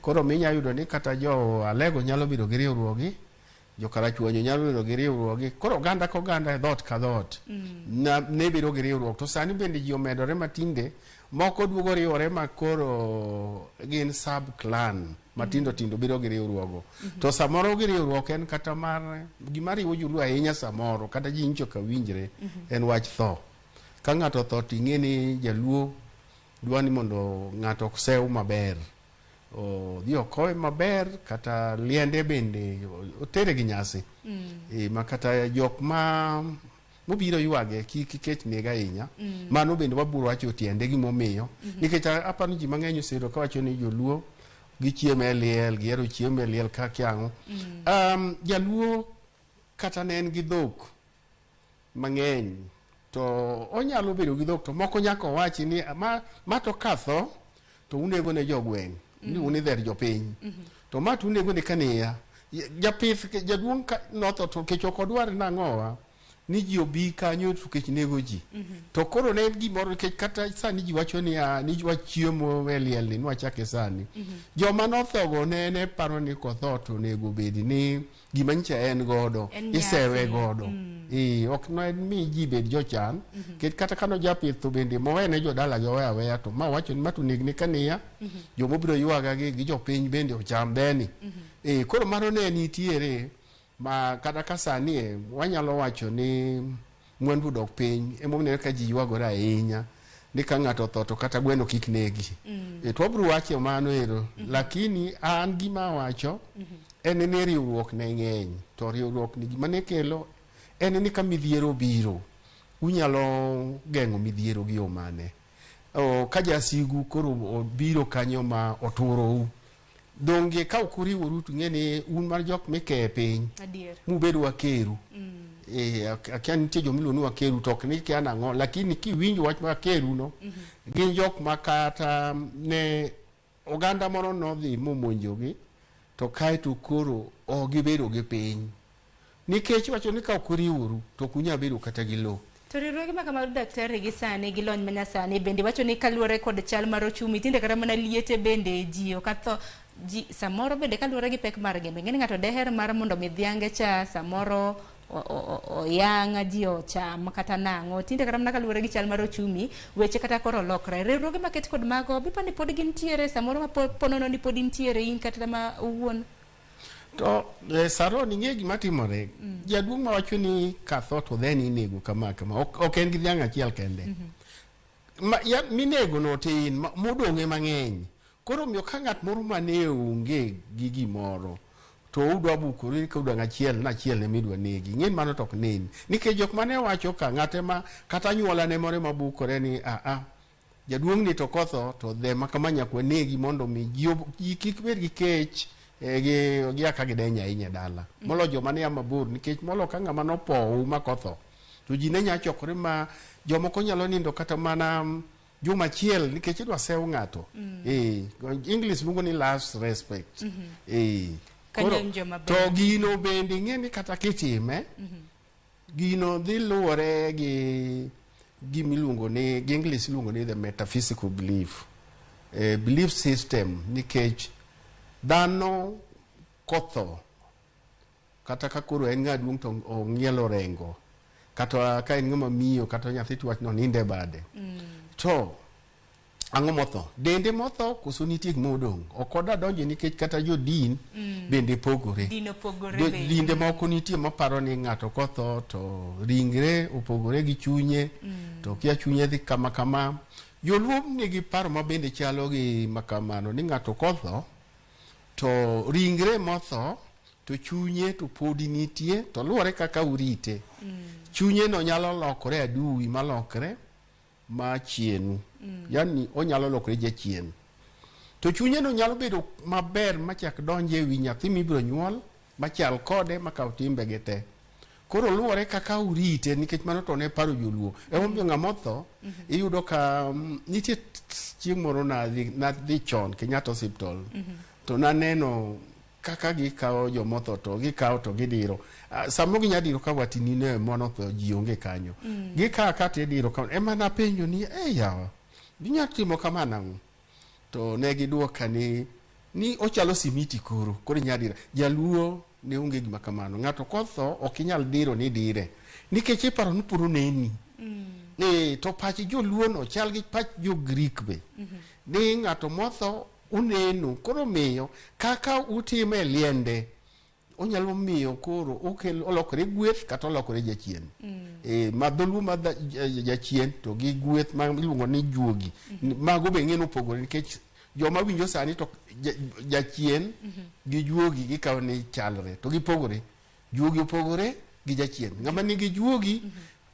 Koro minya yudo ni kata jo Alego nyalo bedo gi riwruogi, jo Karachuonyo nyalo bedo gi riwruogi. Koro oganda ka oganda dhot ka dhot ne bedo gi riwruok. To sani bende ji omedore matinde moko duogo riwore ma koro gin sub clan matindo tindo bedo gi riwruogo. To samoro gi riwruok en kata mar gima riwo joluo ahinya samoro kata ji ncho ka winjre en wach tho. Ka ng'ato tho ting'e ni jaluo dwa ni mondo ng'ato sew maber, dhi okowe maber kata liende bende otere gi nyasi. Ma kata jok mobiro ywage kikech nega ahinya mano bende waburo wacho tiende gimomiyo nikech apani ji mang'eny osedo ka wacho ni joluo gichiemo e liel, gihero chiemo e liel ka kiang'o. Jaluo kata ne en gi dhok mang'eny to onyalo bedo gi dhok to moko nyaka wachi ni ma to katho to unego ne jogweng' ni unidher jopiny to ma to unego ne kaniya japith jaduong' notho to kech ok odwar nang'owa ni ji obi kanyo to kech nego ji to koro ne en gimoro kech kata sani ji wacho ni wachiemo e liel ni nwachake sani joma nothogo ne paro ni kotho to onego bedi ni gima ncha en godo isewe godo ok no en mi ji bed jochan kata kano japith to bende mowene jodala gi oweya weya to ma wacho ni matunegni kaniya jomobiro ywaga gi jopiny bende ocham beni koro mano ne nitiere ma kata ka sani wanyalo wacho ni mwandu dok piny emomiyo ka ji ywagore ahinya ni ka ng'ato tho to kata gweno kik negi to wabiro wacho mano ero lakini an gima wacho en ni riwruok ne ng'eny to riwruok ni gima ne kelo en ni ka midhiero biro unyalo geng'o midhiero gi omane ka jasigu koro biro kanyo ma oturou donge ka ukuriworu to ng'eni un mar jok mike piny mubedo wakeru akia nitie jomiluongo ni wakeru to ok ni kia nang'o lakini kiwinjo wach wakeru no gin jok makata ne oganda moro nodhi momonjogi to kaeto koro gibedo gi piny nikech wacho ni ka ukuriworu to kunya bedo kata gi lo. To riwruoge ma kamano daktari gi sani gi lony manyasani bende wacho ni kaluwore kod chal mar ochumi tinde kata mana liete bende ji okatho ji samoro bende kaluwore gi pek mar gembe ng'eni ng'ato deher mar mondo midhiange cha samoro oyang' ji ocham kata nang'o tinde kata mana kaluwore gi chal mar ochumi weche kata koro lokre riwruoge maket kod mago bipani pod gintiere samoro ma ponono ni pod intiere in kata ma owuon. To Saro ni ng'e gima timore jaduong' ma wacho ni katho to then inego kama ok en gi dhiang' achiel kende minego no tin modong'e mang'eny koro miyo ka ng'at moro mane onge gi gimoro to udwa bukore ka udang' achiel ne midwa negi ng'en mano tok nen nikech jok mane wacho ka ng'ate ma kata nyuola ne more mabukore ni jaduong' ni to kotho to dhe ma kama nyakwa negi mondo mi ji kik bed gi kech gi aka gidenya ahinya dala molo joma ne mabor nikech molo ka ng'ama nopow makotho to ji ne nya chokore ma jomoko nyalo nindo kata mana juma achiel nikech idwa sew ng'ato English luongo ni last respect koro to gino bende ing'eni kata kitime gino dhi luwore gi gimiluongo ni gi English luongo ni the metaphysical belief belief system nikech dhano kotho kata ka koro en ng'aduong' to ong'ielo rengo kata ka en ng'ama miyo kata nyathi twach no ninde bade to ang'o motho dende motho koso nitie gima odong' ok oda donje nikech kata jodin bende pogore dinde moko nitie maparo ni ng'ato kotho to ringre opogore gi chunye to kia chunye dhi kama kama joluo nigi paro ma bende chalo gi makamano ni ng'ato kotho to ringre motho to chunye to podi nitie to luwore kaka urite chunye no nyalo lokore adui malokre ma chienu yani onyalo lokore jachien to chunye no nyalo bedo maber machak donje wi nyathi mibiro nyuol machal kode makaw timbe ge te koro luwore kaka urite nikech mano to ne paro joluo emomiyo ng'amotho iyudo ka nitie chieng' moro na dhi chon Kenyatta Hospital to naneno kaka gikawo jomotho to gikawo to gidiro samo ginyadiro ka watini ne mono to ji onge kanyo gikawo kata idiro ka ema na penjo ni yawa ginyatimo kamana to ne giduoka ni ochalo simiti koro nyadira jaluo ne onge gima kamano ng'ato kotho ok inyal diro ni dire nikech iparo ni puro neni to pach joluo no chal gi pach jo Greek be ni ng'ato motho uneno koro miyo kaka utime liende onyalo miyo koro olokore gweth kata olokore jachien ma dholuo ma jachien to gi gweth ma iluongo ni juogi mago be ng'eno opogore nikech joma winjo sani to jachien gi juogi gikawo ni chalre to gipogore juogi opogore gi jachien ng'ama nigi juogi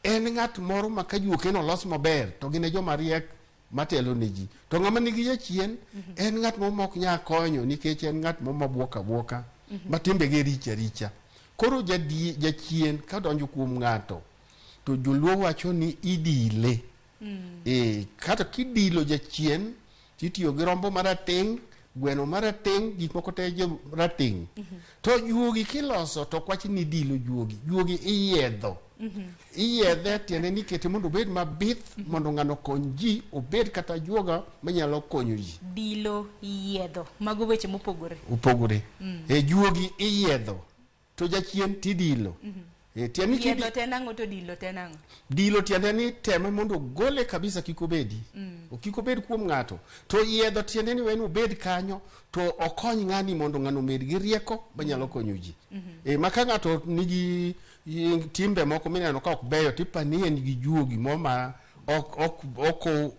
en ng'at moro ma ka juoke no los maber to gine joma riek matelo ne ji to ng'ama nigi jachien en ng'at mok nya konyo nikech en ng'at mabuoka buoka matimbe ge richa koro jachien ka donjo kuom ng'ato to joluo wacho ni idile kata kidilo jachien titiyo gi rombo marateng' gweno marateng' gik moko te rateng' to juogi kiloso to kwach ni dilo juogi iyiedho iyedhe tiende ni kete mondo obed mabith mondo ng'ano kony ji obed kata juoga manyalo konyo ji dilo yiedho mago weche mopogore juogi iyiedho to jachien tidilo tiende ni yiedho tenang'o to dilo tenang'o dilo tiende ni teme mondo gole kabisa kik obed kuom ng'ato to yiedho tiende ni wen obed kanyo to okony ng'ani mondo ng'ano med gi rieko manyalo konyo ji maka ng'ato nigi timbe moko mineno ka ok beyo tipani en gi juogi ma ok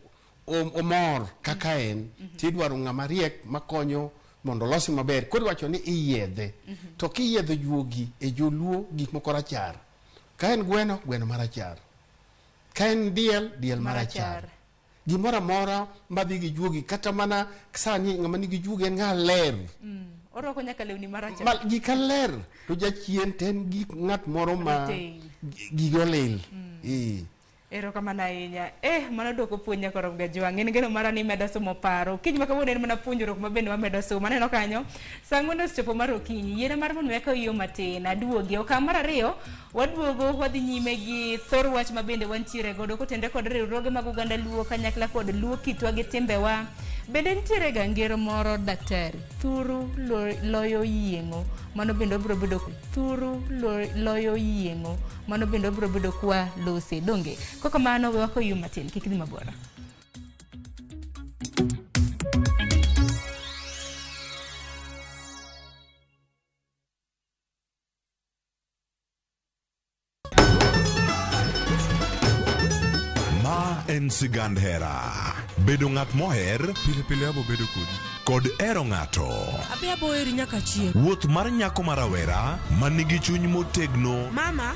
omor kaka en tidwaro ng'ama riek makonyo mondo losi maber koro wacho ni iyiedhe to kiyiedho juogi e joluo gik moko rachar ka en gweno marachar ka en diel marachar gimoro amora madhi gi juogi kata mana sani ng'ama nigi juogi en ng'a ler oroko nyaka lewni marachar gik ler to jachien ten gik ng'at moro ma gigo lil erokamano ahinya mano dwoko puonja korom ga jwang' en geno mara ni medo somo paro kiny ma kawuono en mana puonjruok ma bende wamedo somo aneno kanyo sang'ono osechopo mar okinyi yiena mar mondo eka iyo matin aduogi okang' mar ariyo waduogo wadhi nyime gi thor wach ma bende wantiere godo kotende kod riwruoge mag oganda luo kanyakla kod luo kitwa gi timbewa bende nitiere ga ngero moro daktari thuru loyo yieng'o mano bende obiro bedo thuru loyo yieng'o mano bende obiro bedo kwa lose donge koko mano we wako yu matin kik dhi mabor en sigand hera bedo ng'at moher pile pile abo bedo kod ero ng'ato abe abo eri nyaka chieng' wuoth mar nyako marawera man nigi chuny motegno mama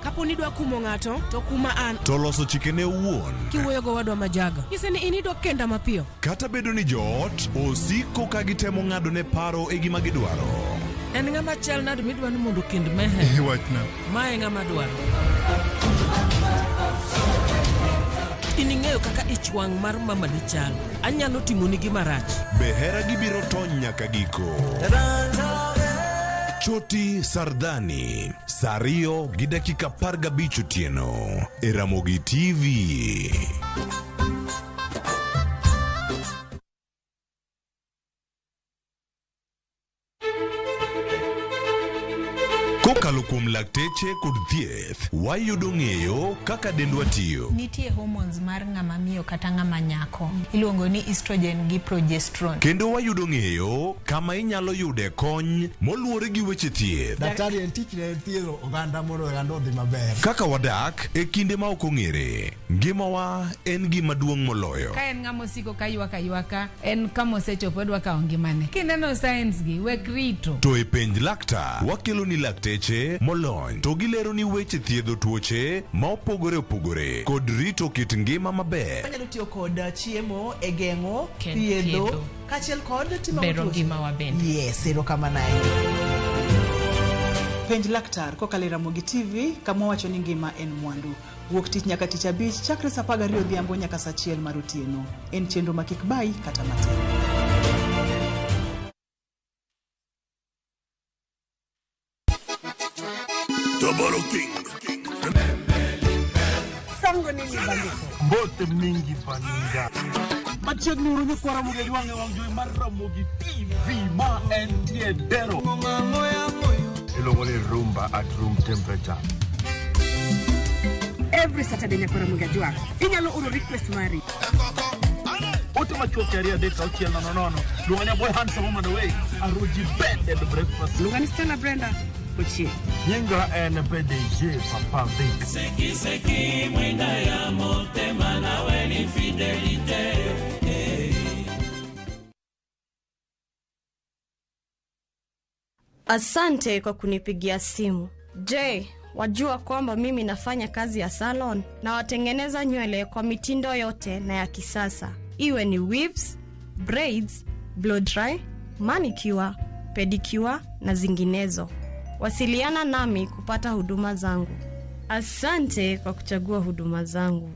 Kapo ni dwa kumo ng'ato, to kuma an. To loso chikene owuon. Kiwuoyo go wadwa majaga. Nyise ni inidwa kenda mapiyo. Kata bedo ni joot osiko ka gitemo ng'ado ne paro e gima gidwaro. En ng'ama chal nade midwa ni mondo kend mehe? Wachna. Mae ng'ama dwaro. Ining'eyo kaka ich wang' mar mama ni chal. Anyalo timoni gima rach. Be hera gibiro tony nyaka giko. Choti Sardani, Sario gi dakika 15 otieno e Ramogi TV. Kokalo kuom lakteche kod thieth, wayudo ng'eyo kaka dendwa tiyo. Nitie hormones mar ng'ama miyo kata ng'ama nyako. Iluongo ni estrogen gi progesterone. Kendo wayudo ng'eyo kama inyalo yude kony moluwore gi weche thieth. Daktari en tich ne thiedho oganda mondo oganda odhi maber. Kaka wadak e kinde ma ok ong'ere, ngimawa en gima duong' moloyo. Ka en ng'ama osiko ka ywaka, en kama osechopo dwa kawo ngimane. Kineno science gi, wek rito. To e penj laktar, wakelo ni lakteche molony to gilero ni weche thiedho tuoche ma opogore opogore kod rito kit ngima maber. Anyalo tiyo kod chiemo e geng'o thiedho kaachiel kod timo bero ngima wa bende. Yes, erokamano ahinya. Penj laktar kokalo e Ramogi TV kama wacho ni ngima en mwandu. Wuok tich nyaka tich abich chakre saa 12 odhiambo nyaka saa 1 mar otieno. En chenro ma kik bai kata matin. Toboro King. Sango nini bandiko? Mbote mingi baninga. Machiegni uru nyikwara muge jwange wang jowi mar Ramogi TV ma en tiedero. Iluongo ni rumba at room temperature. Every Saturday nyakwara muge jwang. Inyalo uro request mari. Ote machuok yari adek auchiel nono. Luongo nya boy handsome on the way. Aruji bed and breakfast. Luongo ni Stella Brenda. Nyinga en PDG Papa Vic. Seki mwenda ya motema na weni fidelite. Asante kwa kunipigia simu. Je, wajua kwamba mimi nafanya kazi ya salon na watengeneza nywele kwa mitindo yote na ya kisasa. Iwe ni weaves, braids, blow dry, manicure, pedicure na zinginezo. Wasiliana nami kupata huduma zangu. Asante kwa kuchagua huduma zangu.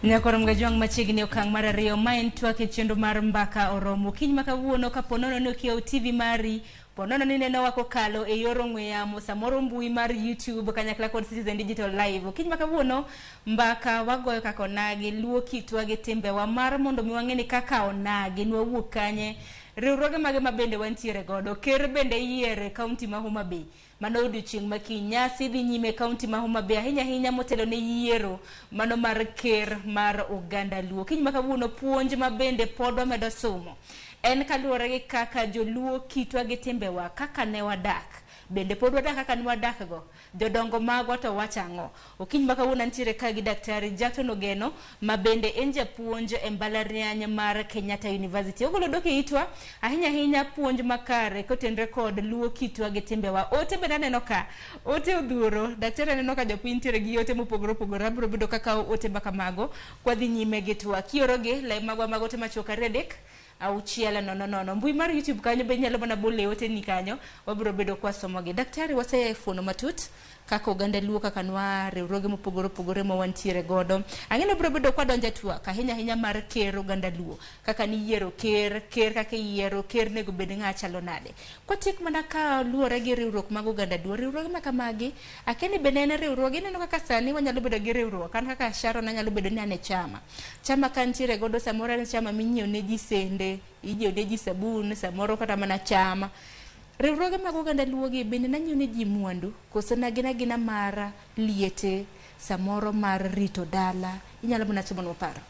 Nyakoro mgajwang machiegni okang' mar ariyo maen twak e chenro mar mbaka oromo. Kiny makawuono ka ponono ni okiewo TV mari, ponono ni neno wako kalo e yor ong'we yamo, samoro mbui mar YouTube kanyakla kod Citizen Digital Live. Kiny makawuono mbaka wagoyo kaka onagi, luo kitwa gi timbewa mar mondo mi wang'eni kaka onagi, nwawuok kanye. Riwruoge mage mabende wantiere godo, ker bende yiere kaunti ma Homa Bay. Mano odiochieng' ma kinyasi dhi nyime kaunti ma Homa Bay ahinya motelo ne yiero mano mar ker mar Oganda Luo. Kiny makawuono puonj mabende pod wamedo somo en kaluwore gi kaka joluo kitwa gi timbewa kaka ne wadak. Bende pod wadak kaka ne wadak go. Jodongo magwa to wachang'o. Okiny makawuono ntiere ka gi Daktari Jackson Ogeno ma bende en japuonj e mbalariany mar Kenyatta University. Ogolo dok itwa ahinya puonj makare kotenre kod luo kitwa gi timbewa. Ote bende aneno ka ote odhuro. Daktari aneno ka jopiny ntiere gi ote mopogore opogore. Abiro bedo kaka ote mbaka mago kwa dhi nyime gi twak. Kioroge lai magwa magote machuok aredek auchiel nono. Mbui mar YouTube kanyo be nyalo mana bole ote ni kanyo. Wabiro bedo kwa somogi. Daktari wasefuno matut kaka Oganda Luo kaka nwa riwruoge mopogore opogore ma wantiere godo. Ang'eno biro bedo kwa donja twak ahinya mar ker Oganda Luo. Kaka ni yiero ker kaka yiero ker nego bed ng'a chalo nade. Kwa tik mana ka luore gi riwruok mag Oganda Luo, riwruoge ma kamagi akeni benene riwruoge neno kaka sani wanyalo bedo gi riwruok kan kaka Sharon nyalo bedo ni ane chama kantiere godo samoro en chama minyiew ne ji sende, inyiew ne ji sabun, samoro kata mana chama. Riwruoge mag Oganda Luo gi bende nanyiw ne ji mwandu koso na gina mara liete samoro mar rito dala. Inyalo mana somo no paro.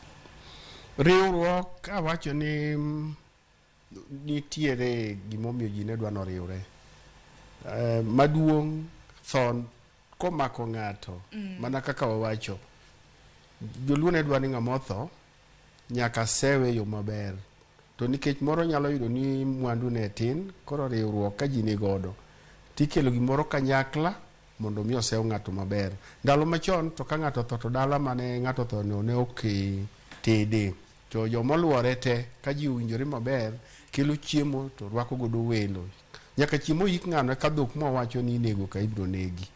Riwruok awacho ni nitiere gimomiyo ji ne dwa noriwre. maduong' thon komako ng'ato mana kaka wawacho joluo ne dwa ni ng'ama otho nyaka sewe yo maber to nikech moro nyalo yudo ni mwandu ne tin koro riwruok ka ji ni godo tikelo gimoro kanyakla mondo mi osew ng'ato maber. Ndalo machon to ka ng'ato tho to dala mane ng'ato tho no ne ok tede to jomoluore te ka ji owinjore maber kelo chiemo to rwako godo welo nyaka chiemo yik ng'ano ka dhok mwawacho ni nego ka ibro negi.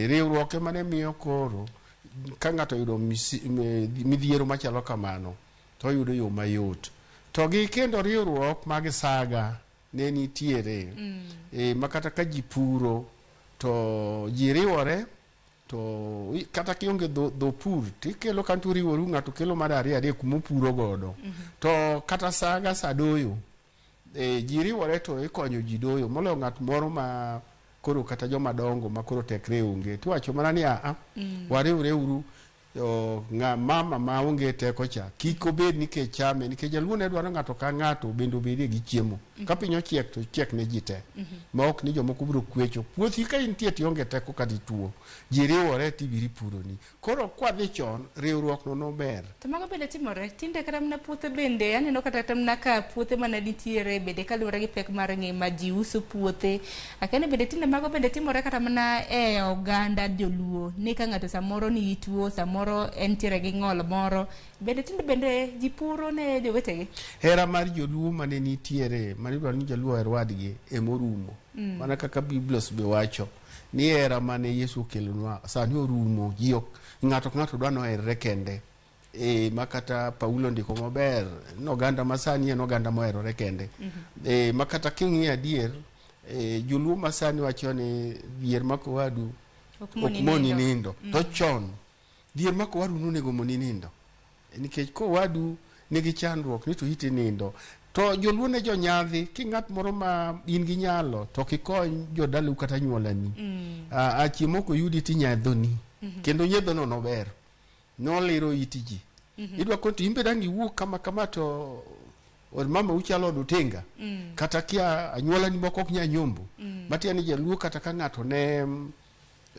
Riwruok ema ne miyo koro ka ng'ato yudo midhiero machalo kamano to yudo yo mayot to gi kendo riwruok mag saga ne nitiere makata ka ji puro to ji riwore to kata kionge do pur tikelo kantu riworu ng'ato kelo madari adek kumopuro godo to kata saga sadoyo ji riwore to ikonyo ji doyo moloyo ng'at moro ma koro kata joma dongo ma koro tekre onge tiwacho mana ni wariwre uru mama ma onge teko cha kik obed nikech chame nikech jaluo ne dwaro ng'ato ka ng'ato bende obedie gi chiemo ka piny ochiek to chiek ne ji te ma ok ni jomoko biro kwecho puothi ka intie tionge teko kata ituo ji riwore tibiri puroni koro kwadhi chon riwruok no ber to mago bende timore tinde kata mna puothe bende aneno kata mna ka puothe mana nitiere bende kaluwore gi pek mar ngima ji uso puothe akene bende tinde mago bende timore kata mana oganda joluo ni ka ng'ato samoro ni tuo samoro entiere gi ng'ol moro bende tinde bende ji puro ne jowetegi. Hera mar joluo mane nitiere mane dwaro ni jaluo her wadgi emorumo mana kaka Biblos be wacho ni hera mane Yesu okelonwa sani orumo ji ok ng'ato ka ng'ato dwa noherre kende makata Paulo ndiko maber noganda masani en oganda moherore kende makata king'iyo adier joluo masani wacho ni dhier mako wadu ok moni nindo to chon dhier mako wadu nonego moni nindo nikech ko wadu nigi chandruok ni to iti nindo to joluo ne jonyadhi ki ng'at moro ma in gi nyalo to kikony jodalu kata nyuolani chiemo ko yudi tinyadhoni kendo nyedhono no ber noliro itiji idwa konti imbe dangi wuok kama to or mama uchalo dutenga kata kia anyuolani moko ok nya nyombo matia ni jaluo kata ka ng'ato ne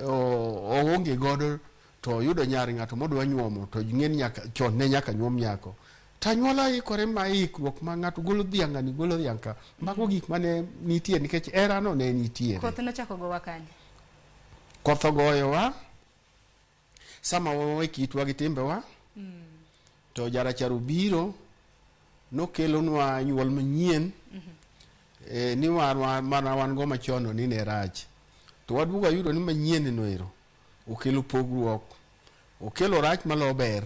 oonge godo to yudo nyari ng'ato modwa nyuomo to ng'en nyaka chon ne nyaka nyuom nyako tanyuola ikore ma ikruok ma ng'ato golo dhiang'ani golo dhiang'ka mago gik mane nitie nikech era no ne nitie. Koth nochako gowa kanye? Koth ogoyowa sama wawe kitwa gi timbewa to jarachar obiro nokelonwa nyuol manyien ni mana wan go machono ni ne rach to waduogo yudo ni manyien no ero okelo pogruok okelo rach malo ber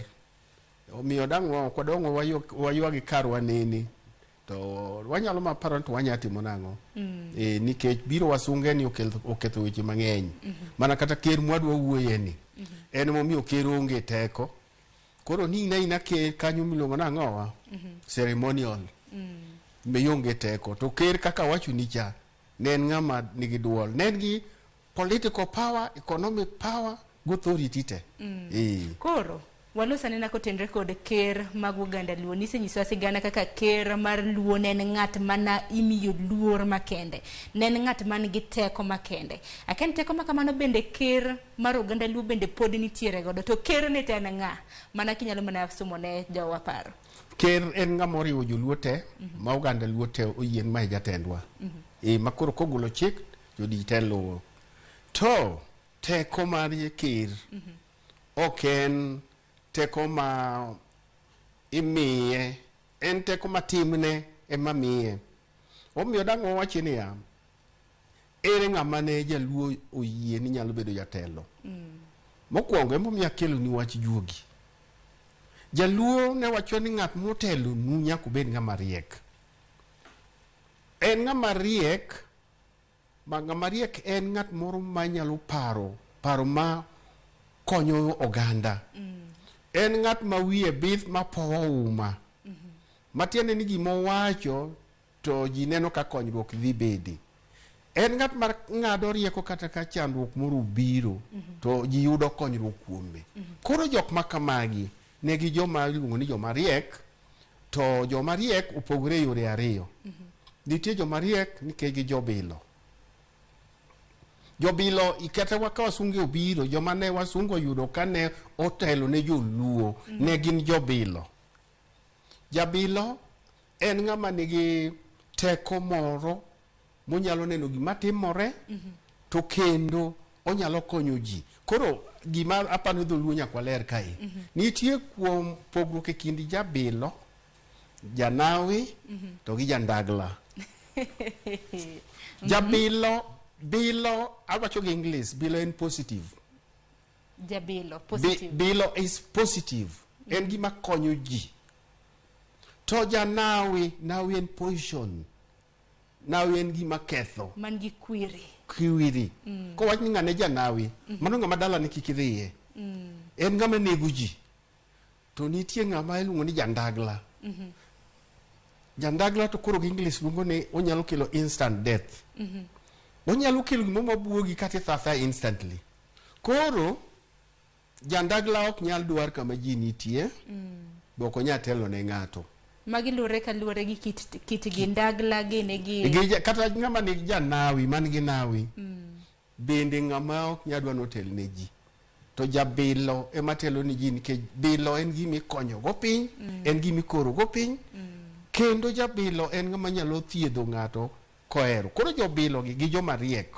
omiyo dang'wa kwadong'o waywagi karwa nene to wanyalo maparo to wanyatimo nang'o nikech biro wasunge ni oketho weche mang'eny mana kata ker mwadwa wuoyeni en momiyo ker onge teko koro ni ina ker kanyo miluongo nang'owa ceremonial meyonge teko to ker kaka wacho ni cha ne en ng'ama nigi duol ne en gi political power economic power go authority te koro walosane na kotenre kod ker mag Uganda Luo nisenyiso sigana kaka ker mar Luo ne en ng'at mana imiyo luor makende ne en ng'at man gi teko makende aken teko makamano bende ker mar Uganda Luo bende pod nitiere godo to ker ne ten ng'a mana kinyalo mana somo ne jowa paro. Ker en ng'ama oriwo joluo te ma Uganda Luo te oyien ma jatendwa makoro kogolo chik jodi te luwo to teko mar ker ok en teko ma imiye en teko matimne ema miye omiyo dang'o wacho niya ere ng'ama ne jaluo oyie ni nyalo bedo jatelo mokwongo emomiyo akelo ni wach juogi jaluo ne wacho ni ng'at motelo nu nyaka bed ng'ama riek en ng'ama riek en ng'at moro ma nyalo paro ma konyo oganda en ng'at ma wiye bith ma powo uma matiende ni gima owacho to ji neno ka konyruok dhi bede en ng'at ma ng'ado rieko kata ka chandruok moro biro to ji yudo konyruok kuome koro jok ma kamagi negi joma iluongo ni joma riek to joma riek opogore yore ariyo nitie joma riek nikech gi jobilo jobilo iketewa ka wasunge obiro joma ne wasungo yudo kane otelo ne joluo ne gin jobilo. Jabilo en ng'ama nigi teko moro monyalo neno gima timore to kendo onyalo konyo ji. Koro gima apano dholuo nyakwa ler kae. Nitie kuom pogruok e kind jabilo, janawi to gi jandagla. Jabilo bilo awacho gi English, bilo en positive. Jabilo positive. Bilo is positive. En gima konyo ji. To janawi, nawi en poison. Nawi en gima ketho. Man gi kwiri. Kwiri. Ko wach ni ng'ane janawi, mano ng'ama dala ni kik idhiye. En ng'ama nego ji. To nitie ng'ama iluongo ni jandagla. Jandagla to koro gi English luongo ni onyalo kelo instant death. Onyalo kelo gima mabuogi kata thatha instantly. Koro jandagla ok nyal dwar kama ji nitie. Boko nyatelo ne ng'ato. Magi lure ka lure gi kit gi ndagla gine gi kata ng'ama ni janawi man gi nawi. Bende ng'ama ok nyadwa notel ne ji. To jabilo ema telo ni ji nikech bilo en gimi konyo go piny, en gimi koro go piny. Kendo jabilo en ng'ama nyalo thiedho ng'ato kohero. Koro jobilo gi joma riek.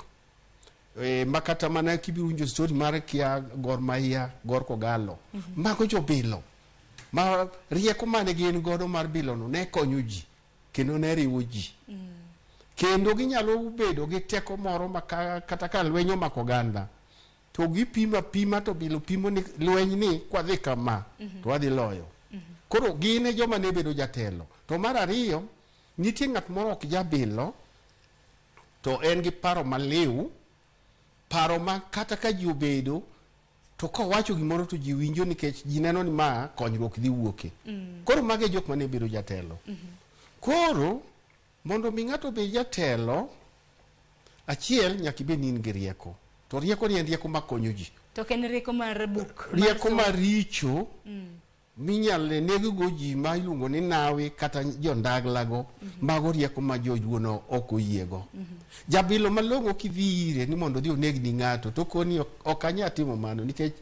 Makata mana kibiwinjo story mar Kia Gor Mahia, Gor Kogalo. Mago jobilo. Ma rieko mane gin godo mar bilo no ne konyo ji kendo ne riwo ji. Kendo ginyalo bedo gi teko moro kata ka lwenyo mako ganda to gipima to bilo pimo ni lweny ni kwadhi kama to wadhi loyo. Koro gine joma ne bedo jatelo. To mar ariyo nitie ng'at moro ok jabilo to en gi paro maliw, paro ma kata ka ji obedo to kowacho gimoro to ji winjo nikech ji neno ni ma konyruok dhi wuoke. Koro mage jok mane bedo jatelo. Koro mondo mi ng'ato bed jatelo, achiel nyaka ibed ni in gi rieko. To rieko ni en rieko makonyo ji. To ken rieko mar buk. Rieko maricho minyalo nego ji ma iluongo ni nawi kata jondaglago, mago rieko ma jojuono ok oyiego. Jabilo malong'o kidhi ire ni mondo dhi oneg ni ng'ato to koni ok anya timo mano nikech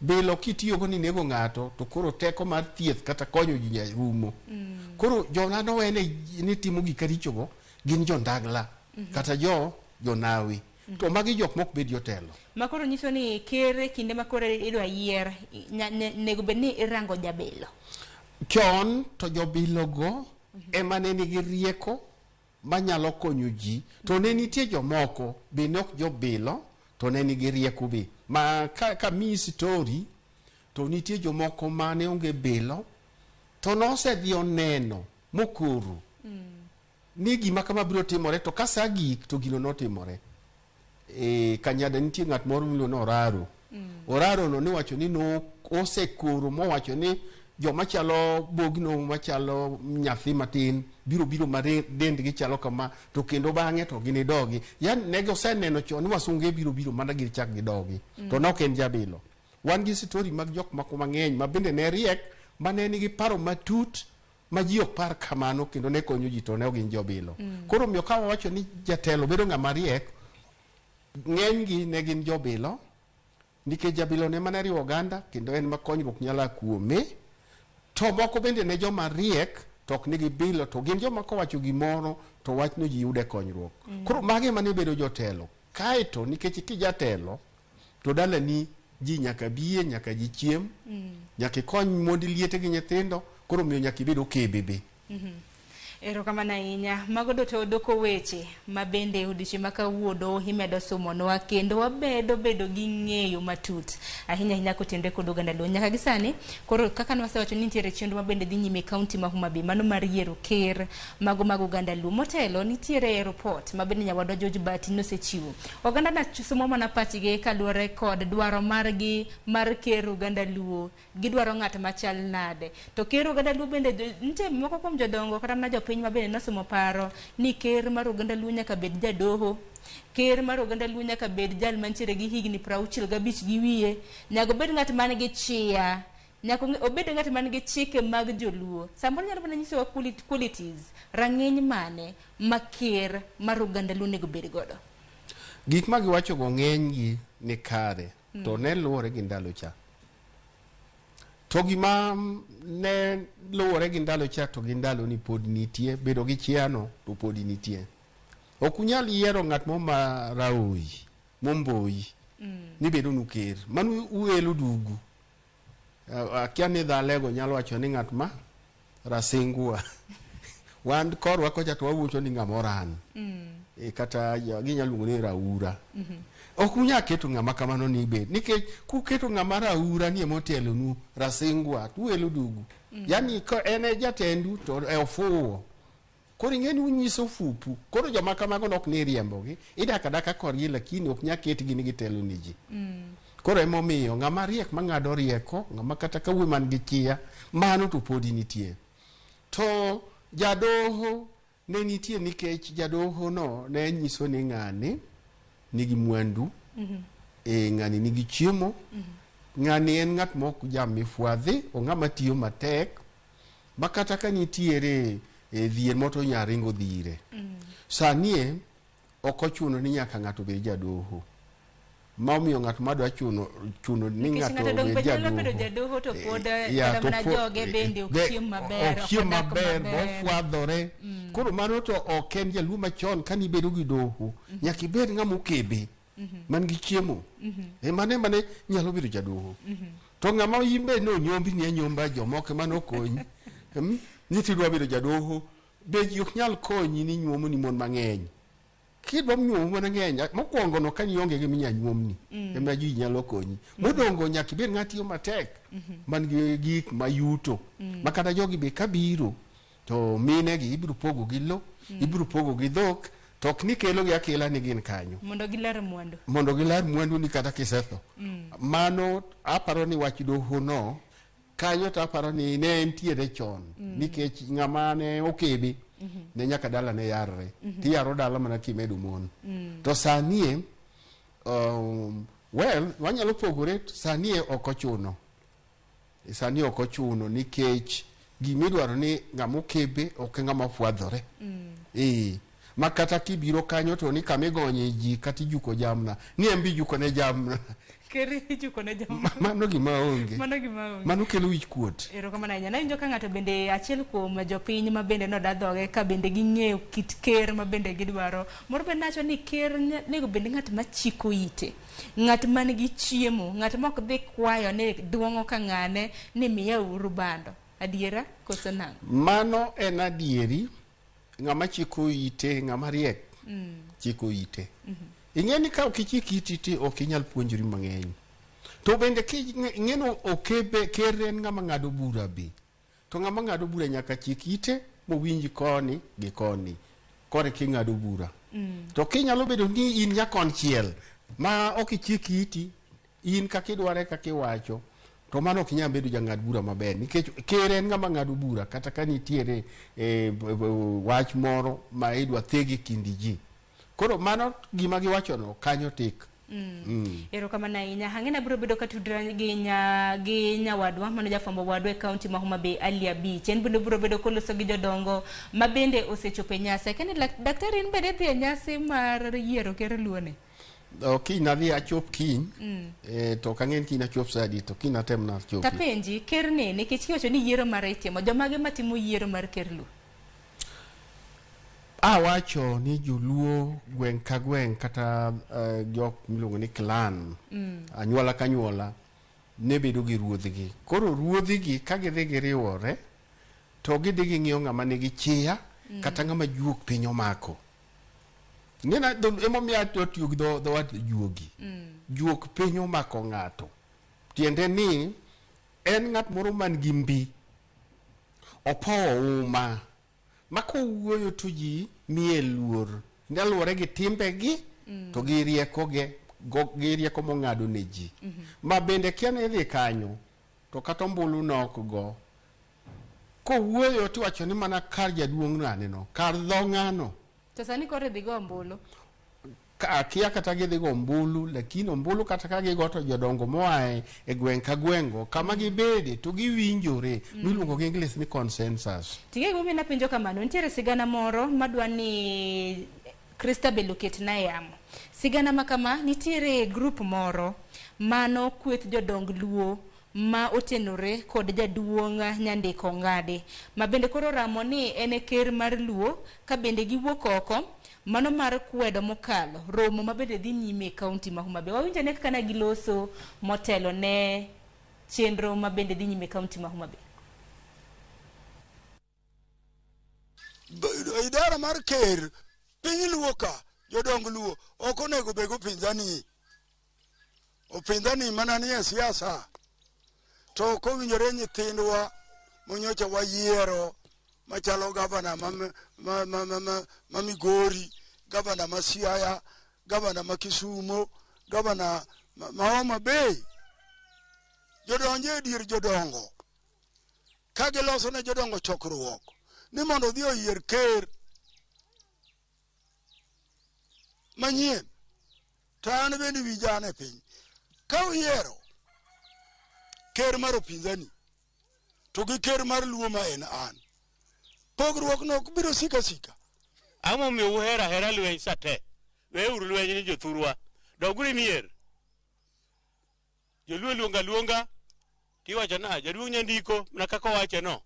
bilo kitiyogo ni nego ng'ato to koro teko mar thieth kata konyo ji rumo. Koro jona nowene ni timo gik richogo gin jondagla kata jonawi. To magi jok mok bed jotelo. Makoro nyiso ni kere kinde makoro idwa yier nego bed ni irango jabilo. Chon to jobilogo ema ne nigi rieko manyalo konyo ji. To ne nitie jomoko bende ok jobilo to ne nigi rieko be. Ma ka mi story to nitie jomoko mane onge bilo to nosedhi oneno mokoro ni gima kama biro timore to ka sa gik to gino notimore. Kanyada nitie ng'at moro miluongo Oraro. Oraro no niwacho ni no osekoro mowacho ni joma chalo bogno machalo nyathi matin biro mare dendgi chalo kama to kendo bang'e to ginidogi. Yani ne oseneno chon ni wasunge biro mana gichak gidogi. To nok en jabilo. Wan gi story mag jok mako mang'eny ma bende ne riek ma ne nigi paro matut ma ji ok par kamano kendo ne konyo ji to ne ogin jobilo. Koro miyo ka wawacho ni jatelo bedo ng'ama riek, ng'eny gi ne gin jobilo nikech jabilo ne mana riwo oganda kendo en ma konyruok nyala kuome. To moko bende ne joma riek to ok nigi bilo to gin joma kowacho gimoro to wachno ji yude konyruok. Koro mage mane bedo jotelo. Kaeto nikech kijatelo to dalani ji nyaka biye, nyaka ji chiem, nyaka ikony mondi liete gi nyithindo, koro miyo nyaka ibed okebebe. Erokamano ahinya. Mago to doko weche ma bende odiochieng' ma kawuono imedo somonwa kendo wabedo gi ng'eyo matut ahinya kotende kod oganda Luo nyaka gisani. Koro kaka nwasewacho ni nitiere chenro ma bende dhi nyime kaunti ma Homa Bay mano mar yiero ker mago mag oganda Luo. Motelo nitiere report ma bende nyawadwa George Bati nosechiwo. Oganda na somo mana pachige kaluwore kod dwaro margi mar ker oganda Luo. Gidwaro ng'at machal nade. To ker oganda Luo bende nitie moko kuom jodongo kata na jopiny ma bende nosomo paro ni ker mar oganda Luo nyaka bed jadoho. Ker mar oganda Luo nyaka bed jal mantiere gi higni 65 gi wiye. Nyaka bed ng'at man gi chia. Nyaka obed ng'at man gi chike mag joluo. Samoro nyalo bende nyisowa qualities rang'eny mane ma ker mar oganda Luo nego bed godo. gik ma giwacho go ng'eny gi ni kare to ne luwore gi ndalo cha. To gima ne luwore gi ndalo cha to gi ndalo ni pod nitie, bedo gi chiano to pod nitie. Ok unyal yiero ng'at mo ma raoi, momboi, ni bedo nu ker. Manu uelo dugu. Akia ni dhalego nyalo wacho ni ng'at ma rasingua. Wan korwa kocha to wawuocho ni ng'amoran. Kata ginyalo luongo ni raura. Ok unyal keto ng'ama kamano ni bed. Nikech kuketo ng'ama raura ni motelo nu rasingwa, uelo dugu. Yani ko ene jatendu to e ofuo. Koro ing'eni unyiso fupu. Koro joma kamago nok ni riembogi. Idaka daka korgi lakini ok nyal ketgi ni gitelo ni ji. Koro emomiyo ng'ama riek mang'ado rieko, ng'ama kata kawuoyi man gi chia, mano to podi nitie. To jadoho ne nitie nikech jadoho no ne nyiso ni ng'ani nigi mwandu, ng'ani nigi chiemo, ng'ani en ng'at mok jam mifwadhi, o ng'ama tiyo matek, makata ka nitiere dhier moto nyaringo dhire. Sanie ok ochuno ni nyaka ng'ato bed jadoho. Ma omiyo ng'at madwa chuno ni ng'ato bed jadoho to pod mana joge bende okchiem maber, bofwadhore. Koro mano to ok en jaluo machon kani bedo gi doho, nyaka ibed ng'ama okebe man gi chiemo. Mane nyalo bedo jadoho. To ng'ama imbe no nyombi ni nyomba jomoko mano konyi. Ni tidwa bedo jadoho, be ok nyal konyi ni nyuomo ni mon mang'eny. Kidwa nyuomo mon mang'eny, mokwongo no kani onge gi minya nyuomni, ema ji nyalo konyi. Modongo nyaka ibed ng'atiyo matek, man gi gik mayuto. Makata jogi be kabiro, to mine gi ibiro pogo gi lo, ibiro pogo gi dhok, to ok ni kelo gi akela ni gin kanyo. Mondo gilar mwandu. Mondo gilar mwandu ni kata kisetho. Mano aparo ni wach doho no, kanyo to aparo ni ne entiere chon. Nikech ng'ama ne okebe, ne nyaka dala ne yarre. Ti yaro dala mana kimedo mon. To sanie, wanyalo pogore, sanie ok ochuno. Sanie ok ochuno nikech gimidwaro ni ng'ama okebe ok ng'ama fwadhore. Makata kibiro kanyo to ni kamigonye ji kati juko jamna. Ni embi juko ne jamna. Keri juko ne jamna. Mano gima onge. Mano kelo wich kuot. Erokamano ahinya. Nawinjo ka ng'ato bende achiel kuom jopiny ma bende nodadhoge ka bende ging'eyo kit ker ma bende gidwaro. Moro bende nacho ni ker nego bende ng'at machiko ite. Ng'at man gi chiemo. Ng'at mok dhi kwayo ni duong'o ka ng'ane ni miya uru bando. Adiera koso nang'? Mano en adieri. Ng'ama chiko ite, ng'ama riek chiko ite. Ing'eni ka okichiki iti ok inyal puonjri mang'eny. To bende ing'eno okebe ker en ng'ama ng'ado bura be. To ng'ama ng'ado bura nyaka chik ite mowinji koni gi koni. Kore ki ng'ado bura. To kinyalo bedo ni in nyakonchiel ma ok ichiki iti, in kakidware kakiwacho, to mano ok nyal bedo jang'ad bura maber nikech ker en ng'ama ng'ado bura kata ka nitiere wach moro ma idwa thegi kindi ji. Koro mano gima giwacho no kanyo tik. Erokamano ahinya. Hang'ena biro bedo katudra gi nyawadwa mano jafwambo wadwa e kaunti ma Homa Bay Ali Abich. En bende biro bedo koloso gi jodongo ma bende osechopo e nyasi. Kani daktari en bende dhi e nyasi mar yiero ker luone? Kiny nadhi achop kiny, to kang'en kiny achop sadi, to kiny atem na chopi. Tapenji, ker ne, nikech kiwacho ni yiero mar itimo, jomage matimo yiero mar ker lu? Awacho ni joluo gweng' ka gweng' kata jok miluongo ni clan, anyuola ka anyuola, ne bedo gi ruodhigi. Koro ruodhigi ka gidhi giriwore, to gidhi ging'iyo ng'ama nigi chia, kata ng'ama juok piny omako. Nena emomiyo atiyo gi dho wat juogi. Juok piny omako ng'ato. Tiende ni en ng'at moro man gi mbi. Opowo uma. Ma kowuoyo to ji miye luor. Nyaluwore gi timbegi to gi rieko mong'ado ne ji. Ma bende kia ne dhi kanyo to kata ombulu nok go. Kowuoyo tiwacho ni mana kar jaduong' ng'aneno. Kar dho ng'ano. To sani kore dhi go ombulu? Kia kata gidhi go ombulu, lakini ombulu kata ka gigo to jodongo moae e gweng' ka gweng'go kama gibede to giwinjore, miluongo gi English ni consensus. Tige gumi na penjo kamano, nitiere sigana moro madwa ni Krista Beluket na yamo. Sigana makama nitiere group moro mano kweth jodong luo ma otenore kod jaduong' Nyandiko Ng'ade ma bende koro ramo ni ene ker mar luo ka bende giwuok oko mano mar kwedo mokalo romo ma bende dhi nyime kaunti ma Homa Bay. Wawinjo ne kana giloso motelo ne chenro ma bende dhi nyime kaunti ma Homa Bay. Idara mar ker piny luo ka jodong luo ok onego bed opinzani mana ni e siasa to ok owinjore nyithindwa monyocha wayiero machalo gavana ma Migori, gavana ma Siaya, gavana ma Kisumu, gavana ma Homa Bay. Jodonje dier jodongo ka giloso ne jodongo chokruok ni mondo dhi oyier ker manyien to an bende wijane piny ka oyiero ker mar opinzani to gi ker mar luo ma en an pogruok no biro sika amo mi uhera hera lweny sate weuru lweny ni jothurwa doguri mier joluo luonga tiwacho na jaduong' Nyandiko na kako wache no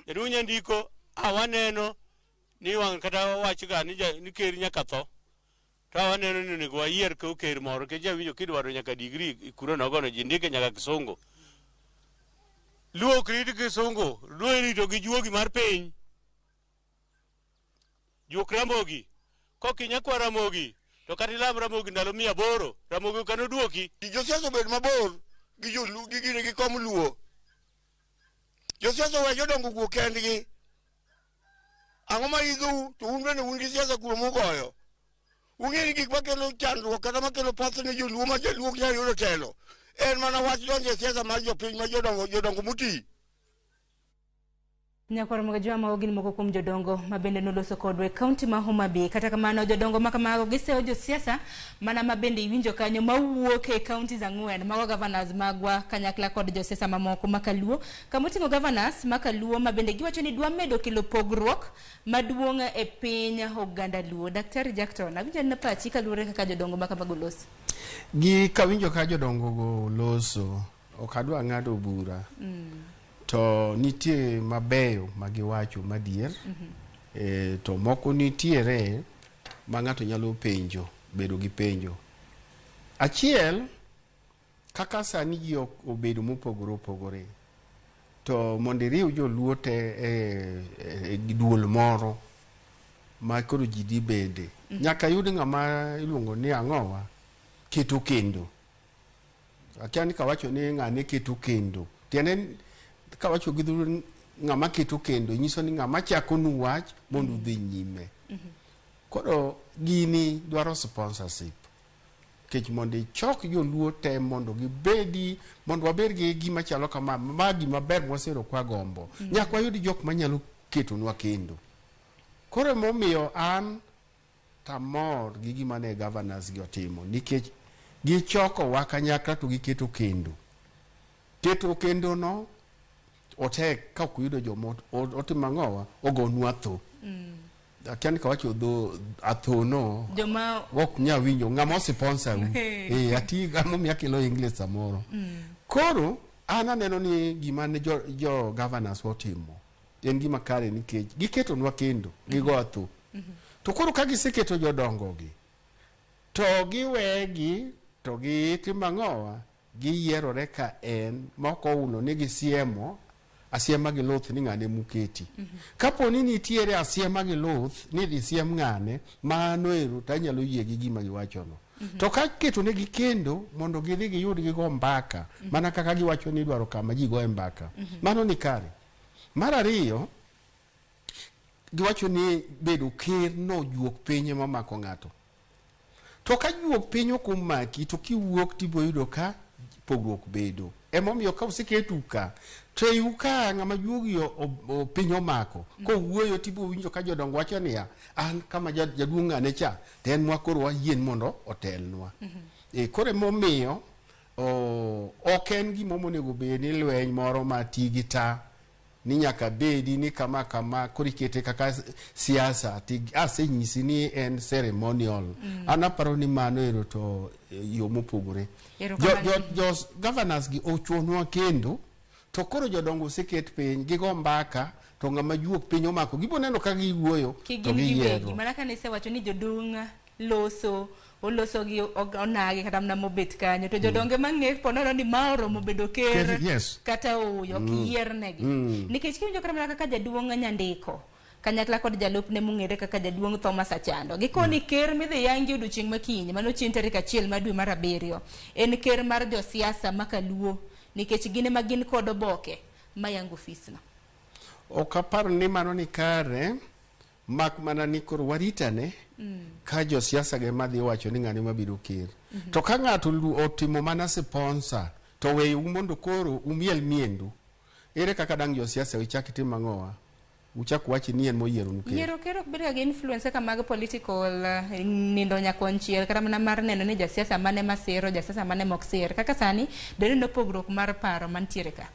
jaduong' Nyandiko awaneno ni wang kata wach ga ni ker nyaka tho to awaneno ni nego wayier ko ker moro ke jawinjo kidwaro nyaka degree kuro nogono jindike nyaka Kisungu luo kriti Kisungu luo rito gi juogi mar piny juok Ramogi kokinya kwa Ramogi to kata ilam Ramogi ndalo 800 Ramogi kano duoki josiasa bed mabor gi joluo gi kom luo josiasa we jodongo guok kendgi ang'o ma idhou to un bende un gi siasa kuom mugoyo ung'eni gik makelo chandruok kata makelo path ne joluo ma jaluo ya yudo telo en mana wach donjo e siasa mar jopiny ma jodongo muti. Nyakwar mga jwa maogin moko kuom jodongo mabende noloso kodwe kaunti ma Homa Bay. Kata kamano jodongo makamago giseo jo siasa mana mabende iwinjo kanyo mawuok e kaunti za ng'wen mago governors magwa kanyakla kod jo siasa mamoko makaluo kamoting'o governors makaluo mabende giwacho ni dwa medo kelo pogruok maduong' e piny oganda luo. Daktari Jackton awinjo ni pachi kaluore kaka jodongo makamago loso gi kawinjo ka jodongo go loso ok adwa ng'ado bura to nitie mabeyo magiwacho madier to moko nitiere ma ng'ato nyalo penjo bedo gi penjo. Achiel kaka sani ji obedo mopogore to mondo iriw joluo te e duol moro ma koro ji di bede nyaka yud ng'ama iluongo ni ang'owa keto kendo. Akia ni kawacho ni ng'ane keto kendo tiende kawacho gi dhulu ng'ama keto kendo nyiso ni ng'ama chako nu wach mondo dhi nyime. Koro gini dwaro sponsorship kech mondo ichok joluo te mondo gibedi mondo wabed gi gima chalo kama ma gima ber mwasero kwa gombo nyaka wayud jok manyalo keto nwa kendo. Koro momiyo an tamor gi gima ne governors gi otimo nikech gichoko wa kanyakla to giketo kendo. Keto kendo no otek ka kuyudo jomo otimo ang'owa ogonwa tho. Akiani kawacho do athono joma ok nya winjo ng'ama sponsor u ati gamo miakelo English samoro. Koro ana neno ni gima ne jo governors otimo en gima kare nikech giketo nwa kendo gigo atho. To koro ka giseketo jodongo gi to giwegi to gitimo ang'owa giyierore ka en moko uno ni gisiemo asiema gi loth ni ng'ane muketi. Kapo ni nitiere asiema gi loth ni disiem ng'ane mano ero tanyalo yie gi gima giwacho no. To ka keto ne gi kendo mondo gidhi giyud gigo mbaka mana kaka giwacho ni dwaro kama ji goe mbaka mano ni kare. Mar ariyo giwacho ni bedo ker no juok piny mamako ng'ato. To ka juok piny okumaki to kiwuok tiboyudo ka pogruok bedo. Emomiyo ka usiketu ka to yuka ng'ama juogi piny omako ko wuoyo tibo winjo ka jodongo wacho niya an kama jaduong' ng'ane cha to en mwakoro wayien mondo otelnwa. Kore momiyo ok en gima onego bed ni lweny moro ma ti gi ta ni nyaka bedi ni kama koro ikete kaka siasa ti asenyisi ni en ceremonial. Anaparo ni mano ero to yo mopogore. Jo governors gi ochuonwa kendo to koro jodongo oseket piny gigo mbaka to ng'ama juok piny omako giboneno ka giwuoyo to giyiero. Mana ka nisewacho ni jodong oloso gi onagi kata mna mobet kanyo to jodonge mang'e ponono ni ma oromo bedo ker kata oyo ok yiernegi nikech kiwinjo kata mana kaka jaduong' Nyandiko kanyakla kod jalupne mong'ere kaka jaduong' Thomas Achando gikoni ker midhi yangi odiochieng' makiny mano chieng' tarik 1 mar dwe mar 7 en ker mar josiasa makaluo nikech gine ma gin kod oboke mayango ofisno. Ok aparo ni mano ni kare mak mana ni koro waritane ka josiasa ge madhi wacho ni ng'ani mabiro ker. To ka ng'ato otimo mana sponsor to weyo mondo koro umiel miendu ere kaka dang josiasa ichak tim ang'owa uchak wachi ni en moyiero nuker. Yiero ker ok bed ga influence ka mag political nindo nyakonchiel kata mana mar neno ni josiasa mane masiro josiasa mane mok sir kaka sani dere no pogruok mar paro mantiere ka.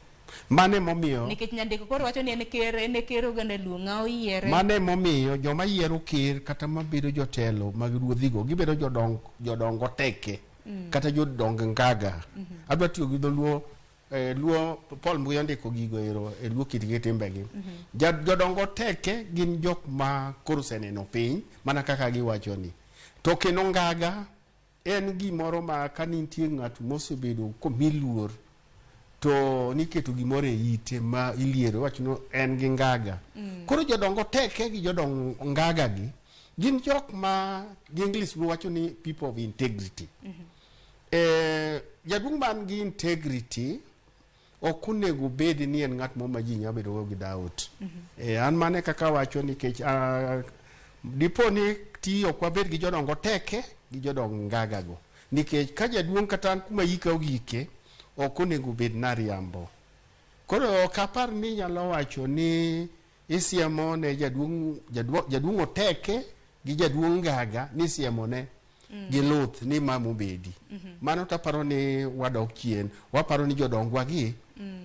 Mane momiyo nikech Nyandiko koro wacho ni en ker oganda luonga oyiere. Mane momiyo joma yiero ker kata mabedo jotelo mag ruodhigo gibedo jodongo teke kata jodong ngaga. Adwa tiyo gi luo Paul Mbuya ndiko gigo ero e luo kitgi timbegi. Jodongo teke gin jok ma koro seneno piny mana kaka giwacho ni. To kendo ngaga en gimoro ma kanintie ng'at mosebedo komiluor to niketo gimoro e ite ma iliero wachno en gi ngaga. Koro jodongo teke gi jodong ngaga gi gin jok ma gi English wacho ni people of integrity. Jaduong' man gi integrity ok onego bed ni en ng'at mo ma ji nya bedo gi doubt. An mane kaka wacho nikech dipo ni ti ok wabed gi jodongo teke gi jodong ngaga go nikech ka jaduong' kata kuma yika ogike ok onego bed nariambo. Koro kapar ni nyalo wacho ni isiemo ne jaduong' oteke gi jaduong' ngaga ni isiemo ne gi luth ni mamu bedi. Mano taparo ni wadok chien waparo ni jodongwa gi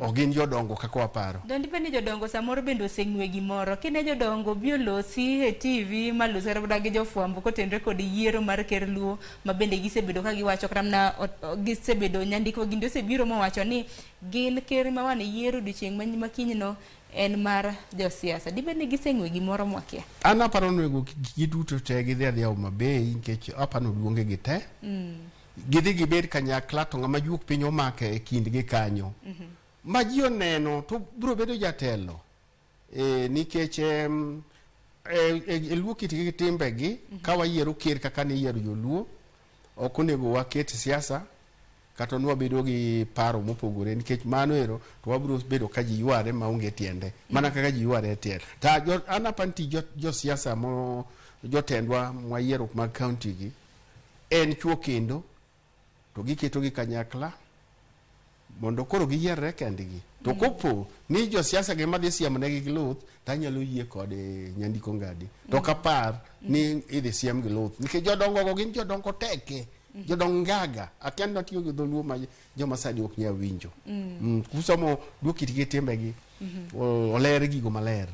ok gin jodongo kaka waparo. Dondi bende jodongo samoro bende oseng'we gimoro kine jodongo biolosi e TV malosore boda gi jofwambo kotenre kod yiero mar ker luo ma bende gisebedo ka giwacho kata mna gisebedo Nyandiko ginde osebiro mowacho ni gin ker ma wan yiero odiochieng' makinyno en mar josiasa. Di bende giseng'we gimoro mwakia. An aparo nego giduto te gidhi adhi Homa Bay nikech apano luonge gi te. Gidhi gibed kanyakla to ng'ama juok piny omake e kindgi kanyo. Ma ji oneno to biro bedo jatelo nikech luo kitgi timbegi ka wayiero ker kaka ni yiero joluo ok onego waket siasa kata nwa bedo gi paro mopogore nikech mano ero to wabiro bedo ka ji yware maonge tiende mana kaka ji yware tiende. Ta anapanti josiasa mo jotendwa mwayiero mag county gi en chuo kendo to giketo gi kanyakla mondo koro giyierre kendgi. To kopo ni josiasa ge madhi siemnegi gi luth tanyalo yie kod Nyandiko Ngadi to kapar ni idhi siem gi luth nikech jodongo go gin jodongo teke jodong ngaga akenda tiyo gi dholuo ma joma sadi ok nya winjo. Kusomo duokitgi timbegi oler gigo maler.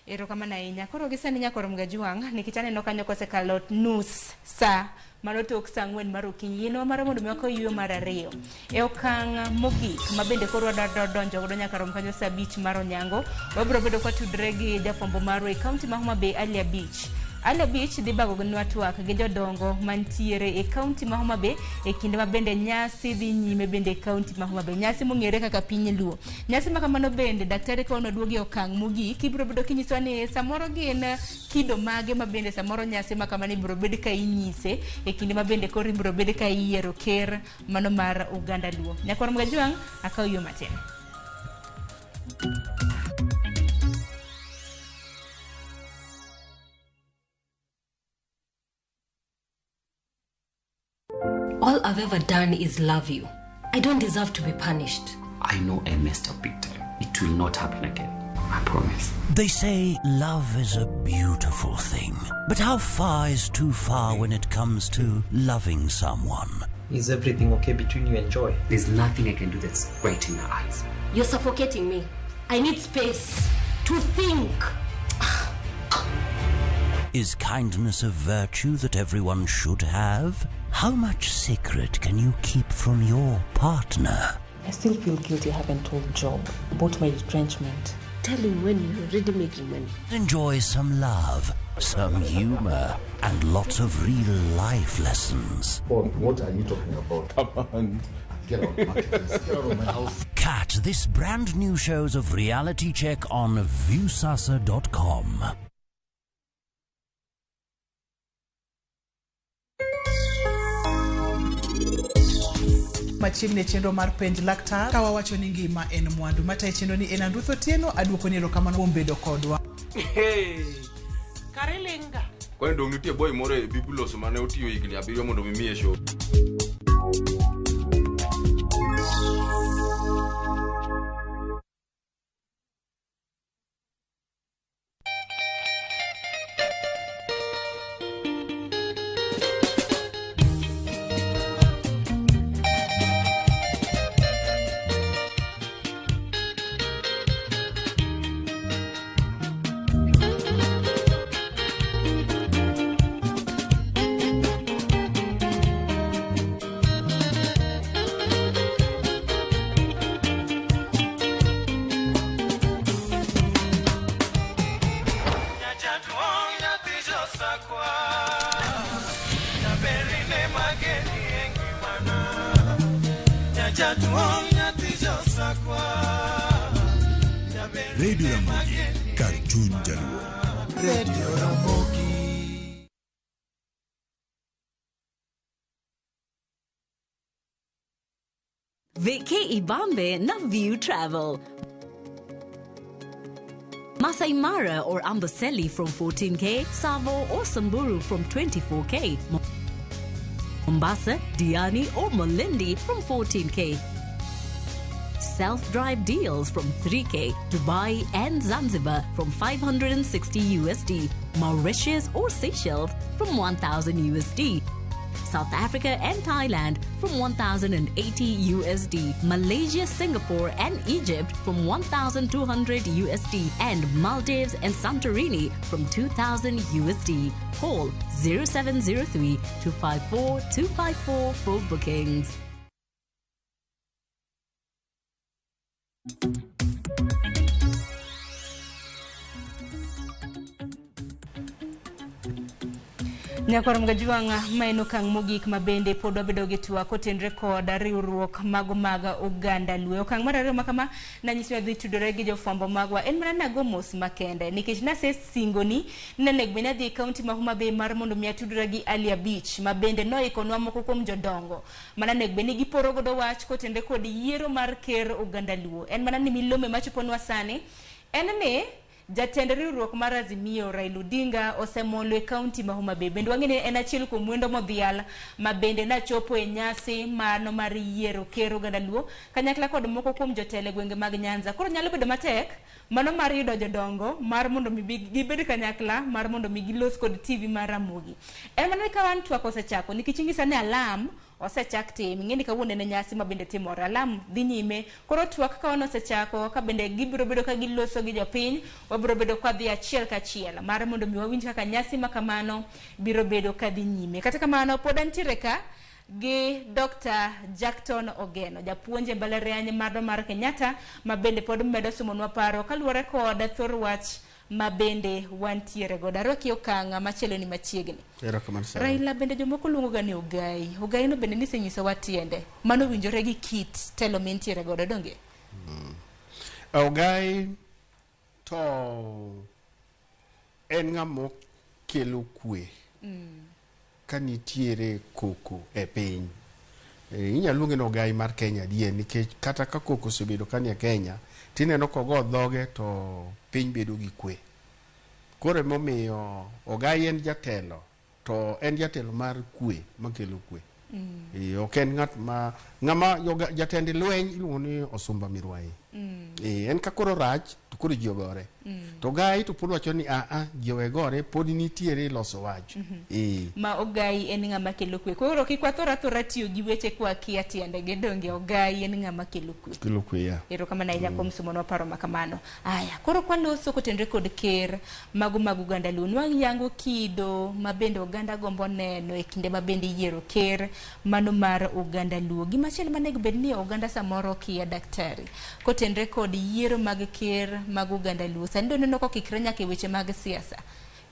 Erokamano ahinya. Koro gisani nyakoro Mgajwang' nikech aneno kanyo kosekalo nus sa mano tok saa 4 mar okinyi yino mara mondo miwako yuyo mar 2 e okang' mogik ma bende koro donjo godo nyaka rom kanyo saa 5 mar onyango wabiro bedo kwa tudre gi jafwambo marwa e kaunti ma Homa Bay Alia Beach. Alia Beach dhi bago gnwa twak gi jodongo mantiere e kaunti ma Homa Bay e kinde ma bende nyasi dhi nyime bende e kaunti ma Homa Bay. Nyasi mong'ere kaka piny luo. Nyasi ma kamano bende daktari kono duogi okang' mogik ibiro bedo kinyiso ni samoro gin kido mage ma bende samoro nyasi ma kamano ibiro bedo ka inyise e kinde ma bende koro ibiro bedo ka iyiero ker mano mar Uganda luo. Nyakoro Mgajwang' akaw yo matin. All I've ever done is love you. I don't deserve to be punished. I know I messed up big time. It will not happen again. I promise. They say love is a beautiful thing. But how far is too far when it comes to loving someone? Is everything okay between you and Joy? There's nothing I can do that's right in her eyes. You're suffocating me. I need space to think. Is kindness a virtue that everyone should have? How much secret can you keep from your partner? I still feel guilty I haven't told Job about my retrenchment. Tell him when you're already making money. Enjoy some love, some humor, and lots of real life lessons. What are you talking about? Come on. Get out of my house. Catch this brand new shows of Reality Check on viewsasa.com. machiegni chenro mar penj laktar ka wawacho ni ngima en mwandu matayo chenro ni en Andruth Otieno. Aduoko ni erokamano kuom bedo kodwa. Kare lenga. Kwani dong nitie boy moro e Biblos mane otiyo higni 7 mondo mimiye show. Radio Ramogi, Cartoon Jaluo. Radio Ramogi. Veke Ibambe na View Travel. Masai Mara or Amboseli from 14K, Savo or Samburu from 24K. Mombasa, Diani or Malindi from 14K. Self-drive deals from 3K, Dubai and Zanzibar from 560 USD, Mauritius or Seychelles from 1,000 USD, South Africa and Thailand from 1,080 USD, Malaysia, Singapore and Egypt from 1,200 USD, and Maldives and Santorini from 2,000 USD. Call 0703 254 254 for bookings. Nyakoro mgajuanga maeno kang mogik mabende pod wabedo gi twak kotenre kod riwruok mago mag Uganda Luo. Okang mar ariyo makama nanyiswa dhi tudore gi jofwambo magwa en mana nago mos makende nikech nase singoni nene gbena dhi kaunti ma Homa Bay mar mondo mi atudore gi Alia Beach mabende noikonwa moko kuom jodongo mana ne gbeni giporo godo wach kotenre kod yiero mar ker Uganda Luo. En mana ni milome machoponwa sani en ne Jatend riwruok mar Azimio Raila Odinga osemolo e kaunti ma Homa Bay. Bende wang'eni en achiel kuom mwendo modhial ma bende nachopo e nyasi mano mar yiero ker Uganda Luo kanyakla kod moko kuom jotelo gwenge mag Nyanza. Koro nyalo bedo matek mano mar yudo jodongo mar mondo mi gibed kanyakla mar mondo mi gilos kod TV mar Ramogi. En mana ka wan twak osechako nikech ingisa ne alam osechak tim ng'eni kawuono ne nyasi mabende timore alam dhi nyime. Koro twak ka wano osechako ka bende gibiro bedo ka giloso gi jopiny wabiro bedo kwa dhi achiel kachiel mar mondo mi wawinj kaka nyasi makamano biro bedo ka dhi nyime. Kata kamano pod antiere ka gi Dr. Jackton Ogeno japuonje mbalariany mar Kenyatta mabende pod medo somonwa paro kaluwore kod thor wach mabende wantiere godo. Aroki okanga machielo ni machiegni. Raila bende jomoko luongo ga ni Ogai. Ogai no bende nisenyiso watiende. Mano winjore gi kit telo mintiere godo donge. Ogai to en ng'amo kelo kwe. Kanitiere koko e piny. Inyalo luonge no Ogai mar Kenya dien nikech kata ka koko osebedo kanie Kenya tineno kogo dhoge to piny bedo gi kwe. Kore momiyo Ogai en jatelo to en jatelo mar kwe makelo kwe. Ok en ng'ama jatend lweny iluongo ni Osumba Mirwai. En ka koro rach to koro ji ogore. To gai to pod wacho ni ji owe gore pod nitiere loso wach. Ma ogai en ng'ama kelo kwe. Koro kik wathora thora tiyo gi weche kwa kia tiende gi donge ogai en ng'ama kelo kwe. Kelo kwe ya. Erokamano ahinya kuom somonwa paro makamano. Aya, koro kwaloso kotenre kod ker mag oganda Luo, wayango kido ma bende oganda gombo neno e kinde ma bende yiero ker mano mar oganda Luo. Gimachielo manego bed ni oganda samoro kia daktari kotenre kod yiero mag ker mag oganda Luo. Sani doneno kokikre nyaka e weche mag siasa.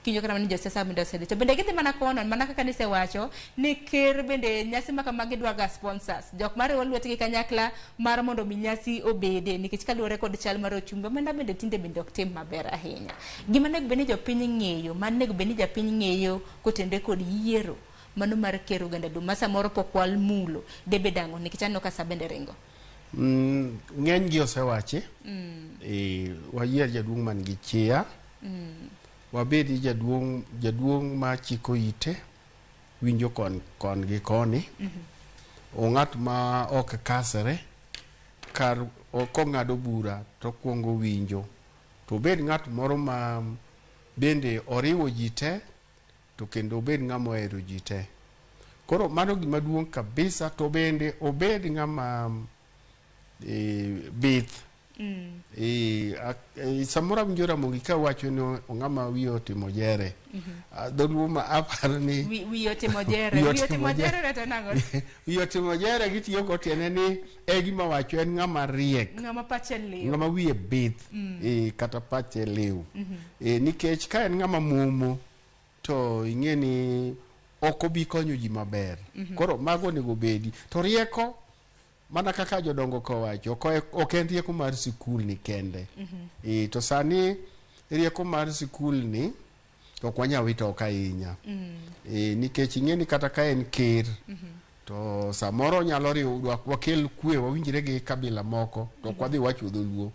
Kinyo kana ni josiasa bende osedi to bende gidhi mana kono mana kaka nise wacho ni ker bende nyasi maka magidwa ga sponsors jok mare walwetgi kanyakla mar mondo mi nyasi obede nikech kaluwore kod chal mar ochumbe manda bende tinde bende ok tim maber ahinya. Gima nego bende jopiny ng'eyo manego bende japiny ng'eyo kotende kod yiero mano mar ker oganda Luo ma samoro pok wal mulo debe dango nikech anno ka sa bende ringo. Ng'eny gi osewache. Wayier jaduong' man gi chia. Wabedi jaduong' ma chiko ite winjo kon gi koni. Ng'at ma ok kasere kar kong'ado bura to kuongo winjo. To bed ng'at moro ma bende oriwo ji te to kendo bed ng'ama ohero ji te. Koro mano gima duong' kabisa to bende obed ng'ama bith. Samora winjo Ramogi ka wacho ni ng'ama wiye otimo jere. Dholuo ma aparo ni wiye otimo jere. Wiye otimo jere reto nango. Wiye otimo jere gitiyo go tiene ni gima wacho en ng'ama riek. Ng'ama pache liw. Ng'ama wiye bith. Kata pache liw. Nikech ka en ng'ama momo to ing'e ni ok obi konyo ji maber. Koro mago onego bedi. To rieko mana kaka jodongo kowacho ok en rieko mar sikul ni kende. To sani rieko mar sikul ni ok wanyal wito ok ahinya. Nikech ing'e ni kata ka en ker to samoro nyalo riwo wakel kwe wawinjre gi kabila moko to ok wadhi wacho dholuo.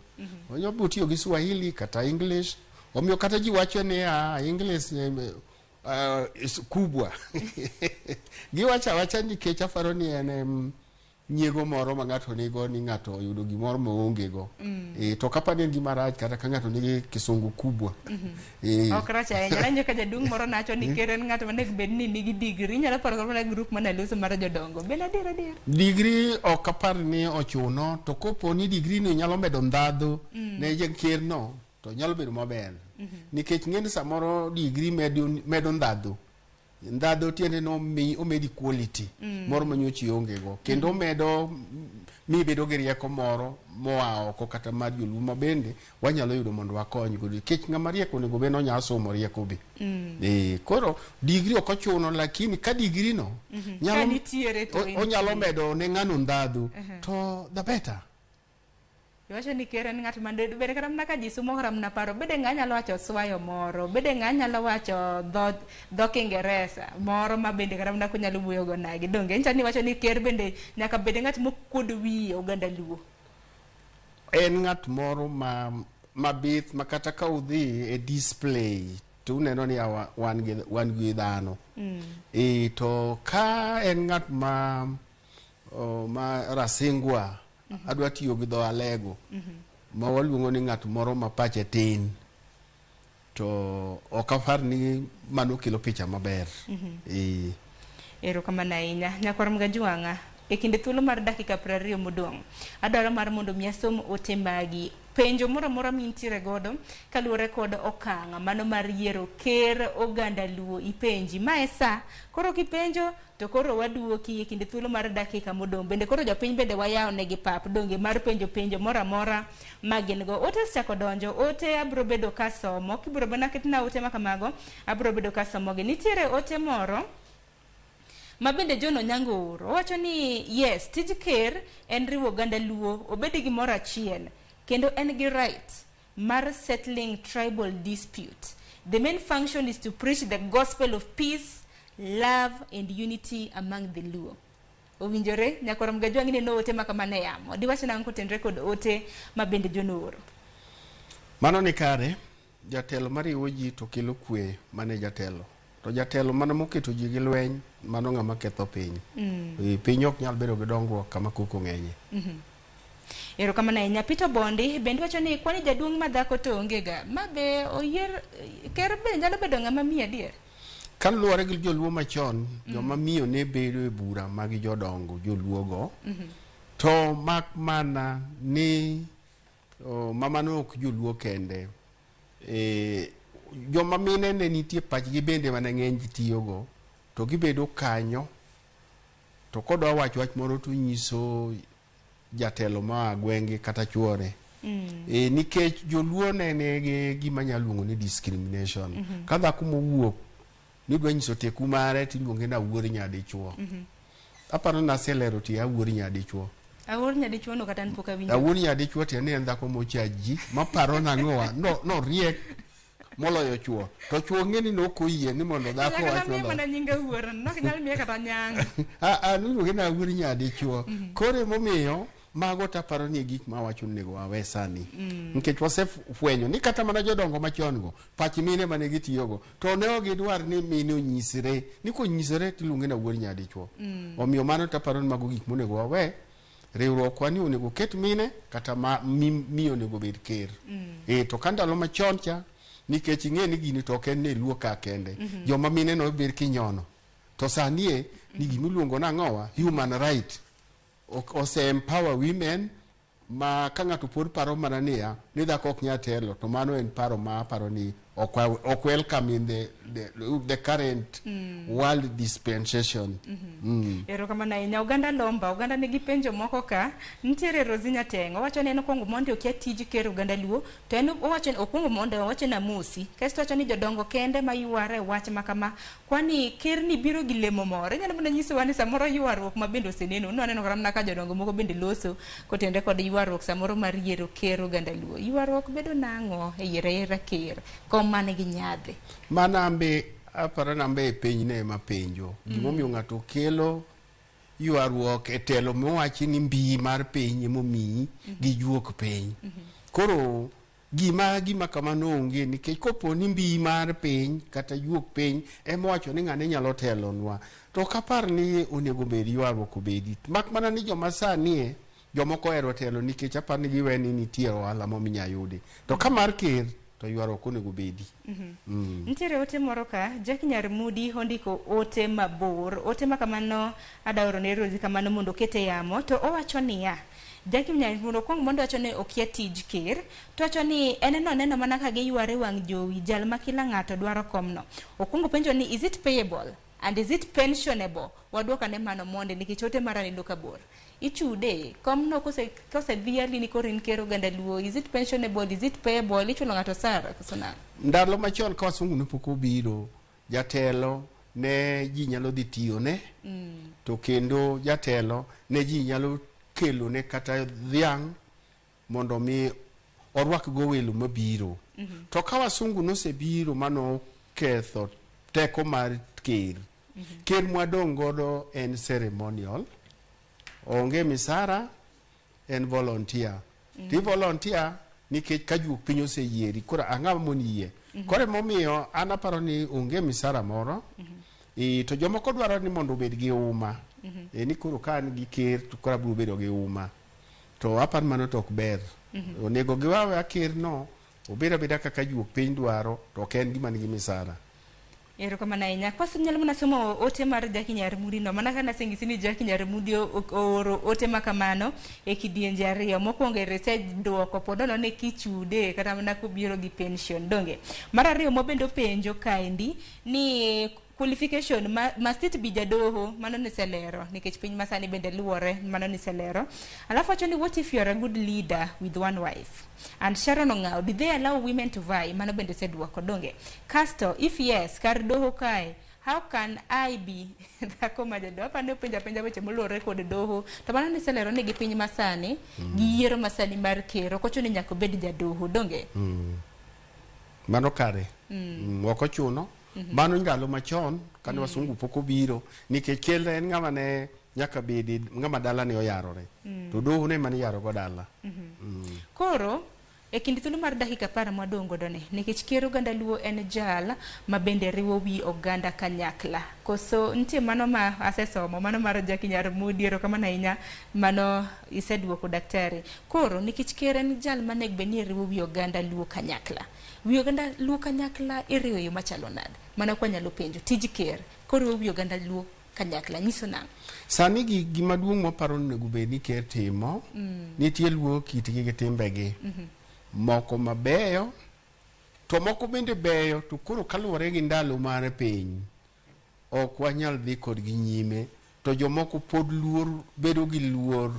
Onyalo biro tiyo gi Swahili kata English. Omiyo kata ji wacho ni English kubwa. Giwacha nikech afaro ni en nyiego moro ma ng'ato nigo ni ng'ato oyudo gimoro ma onge go. To kapani en gima rach kata ka ng'ato nigi kisungu kubwa. Ok rach ahinya. Nanyo ka jaduong' moro nacho ni ker en ng'ato manego bed ni nigi degree. Nyalo paro mana grup mana loso mar jodongo. Ben adier. Degree ok apar ni ochuno to kopo ni degree no nyalo medo ndhadhu ne ker no to nyalo bedo maber. Nikech ng'eni samoro degree medo ndhadhu. Ndhadhu tiende no omedi quality moro manyochi onge go kendo medo mi bedo gi rieko moro moa oko kata mar joluo ma bende wanyalo yudo mondo wakony go nikech ng'ama rieko onego bed onyalo somo rieko be. Koro degree ok ochuno lakini ka degree no onyalo medo ne ng'ano ndhadhu to the better. Iwacho ni ker en ng'at mande bede kata mana ka ji somo ramna paro bede ng'a nyalo wacho swayo moro bede ng'a nyalo wacho dho Kiingereza moro ma bende kata mana kunyalo wuoyo go nagi donge ncha ni wacho ni ker bende nyaka bede ng'at mokod wiye oganda Luo. En ng'at moro ma bith ma kata ka udhi e display to uneno ni wan gi dhano. To ka en ng'at ma rasingwa adwa tiyo gi dho alego ma waluongo ni ng'at moro ma pache tin to ok apar ni mano kelo picha maber. Erokamano ahinya. Nyakwar Mgajwang'a e kinde thuolo mar dakika 20 modong' adwaro mar mondo mi asom ote magi penjo moro amora mintiere godo kaluwore kod okang' mano mar yiero ker oganda Luo ipenji ma esa koro kipenjo to koro waduoki e kinde thuolo mar dakika modong' bende koro jopiny bende wayawo negi pap donge mar penjo moro amora magin go. Ote chako donjo ote abro bedo kasomo kibro bana ketina ote makamago abro bedo kasomo gi. Nitiere ote moro ma bende Jono Nyango oro wacho ni yes tij ker en riwo oganda Luo obed gi moro achiel kendo en gi right mar settling tribal dispute. The main function is to preach the gospel of peace, love and unity among the Luo. Owinjore Nyakwar Mgajwang'a ni no ote makamane yamo diwacho nang kotenre kod ote ma bende Jono oro. Mano ni kare jatelo mariwo ji to kelo kwe mane jatelo to jatelo mana moketo ji gi lweny mano ng'ama ketho piny. Piny ok nyal bedo gi dongruok kama koko ng'enye. Ero kama na nya Peter Bondi bende wacho ni kwani jaduong' madhako to onge ga mabe oyier ker be nyalo bedo ng'ama miyo adier. Kan luwore gi joluo machon joma miyo ne bedo e bura mag jodongo joluogo to mak mana ni mama no ok joluo kende joma mine ne nitie pachgi bende mana ng'eny tiyogo to gibedo kanyo to kodwa wacho wach moro to nyiso jatelo ma gwenge kata chuore nikech joluo ne gima nyaluongo ni discrimination ka dhako mowuok ni dwa nyiso teku mare tiluonge na wuori nyadichuo aparo na selero ti awuori nyadichuo awuori nyadichuo no kata npoka winjo awuori nyadichuo ti ne dhako mochaji maparo na ngowa no riek moloyo chuo to chuo ngeni no koyie ni mondo dhako wacho no mana nyinga wuoro no nyal miye kata nyang nuluonge na wuori nyadichuo kore momiyo mago taparo ni gik ma wacho nego wawe sani nikech wasefwenyo ni kata mana jodongo machon go pach mine mane gitiyogo to ne ogidwar ni mine onyisre ni konyisre tiluonge na wuori nyadichuo omiyo mano taparo ni mago gik monego wawe riwruok kwani onego ket mine kata miyo onego bed ker to kandalo machon cha nikech ing'e ni gini to ok en ne luo ka kende joma mine no bed kinyono to sanie ni gimiluongo na ng'owa human right ose empower women ma ka ng'ato pod paro mana niya ni dhako ok nyal telo to mano en paro ma paro ni ok welcome in the current world dispensation. Ero kama na inya Uganda lomba Uganda nigi penjo moko ka nitiere Rozinya Tengo wacho ni en okwongo mondo okia tij ker Uganda luo to en owacho ni okwongo mondo wacho na musi kasto wacho ni jodongo kende ma yuare wach makama kwani ker ni biro gi lemo moro nyalo mana nyiso wani samoro yuaruok ma bende oseneno no aneno karamna ka jodongo moko bende loso kotende kod yuaruok samoro mar yiero ker Uganda luo yuaruok bedo nango e yiero ker mane gi nyadhe mana ambe aparo nambe piny ne ma penjo gimomiyo ng'ato kelo yuaruok e telo mowachi ni mbii mar piny emomiyi gi juok piny koro gima kamano onge nikech kopo ni mbii mar piny kata juok piny emowacho ni ng'ane nyalo telonwa to kapar ni onego bed yuaruok obedi mak mana ni joma sani jomoko ero telo nikech apar ni giweni nitie ohala mominya yudi to kamar ker to yuaruok onego bedi. Nitiere ote moro ka Jackie Nyarmudi ondiko ote mabor ote makamano adaoro ne Rozi kamano mondo kete yamo to owacho niya Jackie Nyarmudi kwong mondo wacho ni okia tij ker to wacho ni neno mana ka giyuare wang' jowi jal ma kila ng'ato dwaro komno okwongo penjo ni is it payable and is it pensionable waduoka ne mano monde nikech ote mara ni doka bor ichude komno kose dhiali ni korin ker Uganda luo is it pensionable is it payable ichulo ng'ato sara kusona ndalo machon ka wasungu ne pok obiro jatelo ne ji nyalo dhi tiyone to kendo jatelo ne ji nyalo kelo ne kata dhiang' mondo mi orwak go welo mabiro to ka wasungu nosebiro mano ketho teko mar ker mwadong' godo en ceremonial onge misara en volunteer ti volunteer nikech ka juok piny oseyieri koro ang'ama moniyie kore momiyo an aparo ni onge misara moro to jomoko dwaro ni mondo obed gi uma ni koro ka an gi ker to koro abiro bedo gi uma to aparo mano to ok ber onego giwawe ker no obed abeda kaka juok piny dwaro to ok en gima nigi misara. Ero kama na inya kwa sababu nyalo mnasoma ote mar Jackie Nyarmudi no mana kana sengisini Jackie Nyarmudi oro ote makamano e kidienje ariyo mokwongo research duoko podono ne kichude kata mana kubiro gi pension donge mara ariyo mobendo penjo kaendi ni qualification must it be jadoho mano ni selero nikech piny masani bende luore mano ni selero alafu acho ni what if you are a good leader with one wife and Sharon Ongao did they allow women to vie mano bende seduoko donge casto if yes kar doho kae how can I be dhako ma jadoho pa ne penja weche molore kod doho to mano ni selero ni gi piny masani gi yiero masani mar ker ok ochuno ni nyaka bed jadoho donge mano kare ok ochuno mano ndalo machon kane wasungu pok obiro nikech kel en ng'ama ne nyaka bedi ng'ama dala ne oyarore to doho ne mani yaro go dala koro e kindi thuolo mar dakika 10 mwadongo done nikech ker oganda luo en jal ma bende riwo wi oganda kanyakla koso nitie mano ma asesomo mano mar Jakinyar Mudiero kama na inya mano iseduoko daktari koro nikech ker en jal ma nek beni riwo wi oganda luo kanyakla wi oganda luo kanyakla iriwo yo machalo nade mana kwa nyalo penjo tij ker koro wi oganda luo kanyakla nyiso nang sani gima duong' maparo nego bed ni ker timo nitie luo kitgi gi timbegi moko mabeyo to moko bende beyo to koro kaluwore gi ndalo mar piny ok wanyal dhi kod gi nyime to jomoko pod luor bedo gi luor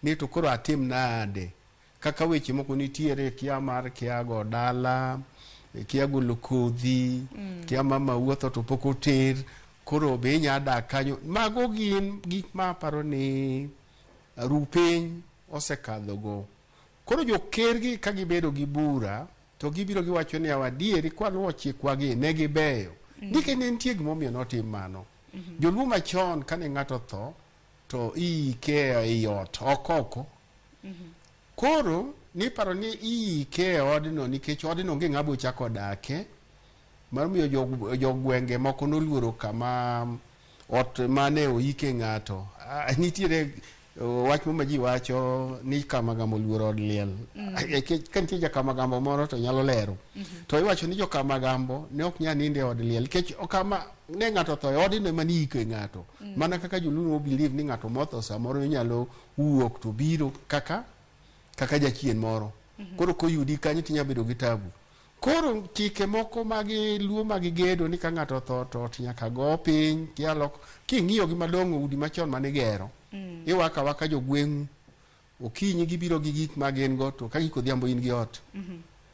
ni to koro atim nade kaka weche moko nitiere kia mar kia go dala kia golo kodhi kia mama wuotho to pok oter koro be nya dak kanyo mago gin gik ma paro ni rupeny osekadho go koro jo kergi ka gibedo gi bura to gibiro giwacho ni awadieri kwaluwo chikwagi ne gibeyo ndike ne nitie gimomiyo notim mano joluo machon kane ng'ato tho to iike ei ot okoko koro niparo ni iike e odno nikech odno onge ng'abo chako dake mar miyo jogwenge moko noluoro kama ot mane oike ng'ato nitiere wach ma ji wacho ni kama gamo luoro od liel ka nitie jakama gambo moro to nyalo lero to iwacho ni jokama gambo ne ok nyal ninde od liel nikech okama ne ng'ato tho e odno ema ni ike ng'ato mana kaka joluo believe ni ng'ato motho samoro inyalo wuok to biro kaka jachien moro koro koyudi kanyo tinya bedo gi tabu koro tike moko magi luo magi gedo ni ka ng'ato tho to nyaka go piny king'iyo gi malong'o udi machon mane gero iwaka waka jogweng'u okinyi gibiro gi gik magin go to ka giko dhiambo in gi ot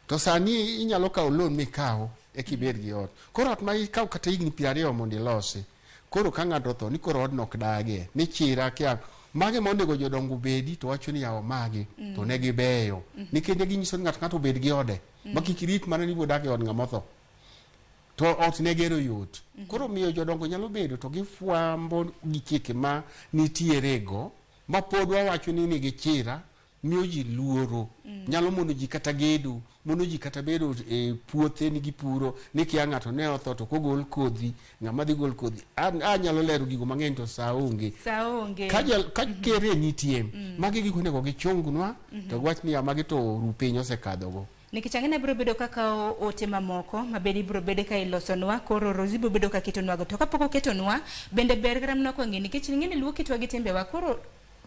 to sani inyalo kawo loan mikawo e kibed gi ot koro ot ma ikawo kata higni 20 mondo ilosi koro ka ng'ato tho ni koro odno ok dagie ni chira kia mage monego jodongo bedi to wacho ni yawo mage to ne gibeyo nikende ginyiso ni ng'ato bed gi ode makikirit mana ni bodak e od ng'ama tho to ot ne gero yot koro miyo jodongo nyalo bedo to gifwambo gi chike ma nitiere go ma pod wawacho ni nigi chira miyo ji luoro nyalo mondo ji kata gedo mondo ji kata bedo e puothe ni gipuro ni kia ng'ato ne otho to kogol kodhi ng'ama dhi gol kodhi anyalo lero gigo mang'eny to sa onge ka kere nitie magi gik onego gichungnwa to wach ni magi to rupeny osekadhogo nikech ang'e biro bedo kaka ote mamoko mabedi biro bedo ka ilosonwa koro Rozi biro bedo ka ketonwa go to kapok oketonwa bende ber karamna ko ng'e nikech ng'eni luo kitwa gi tembewa koro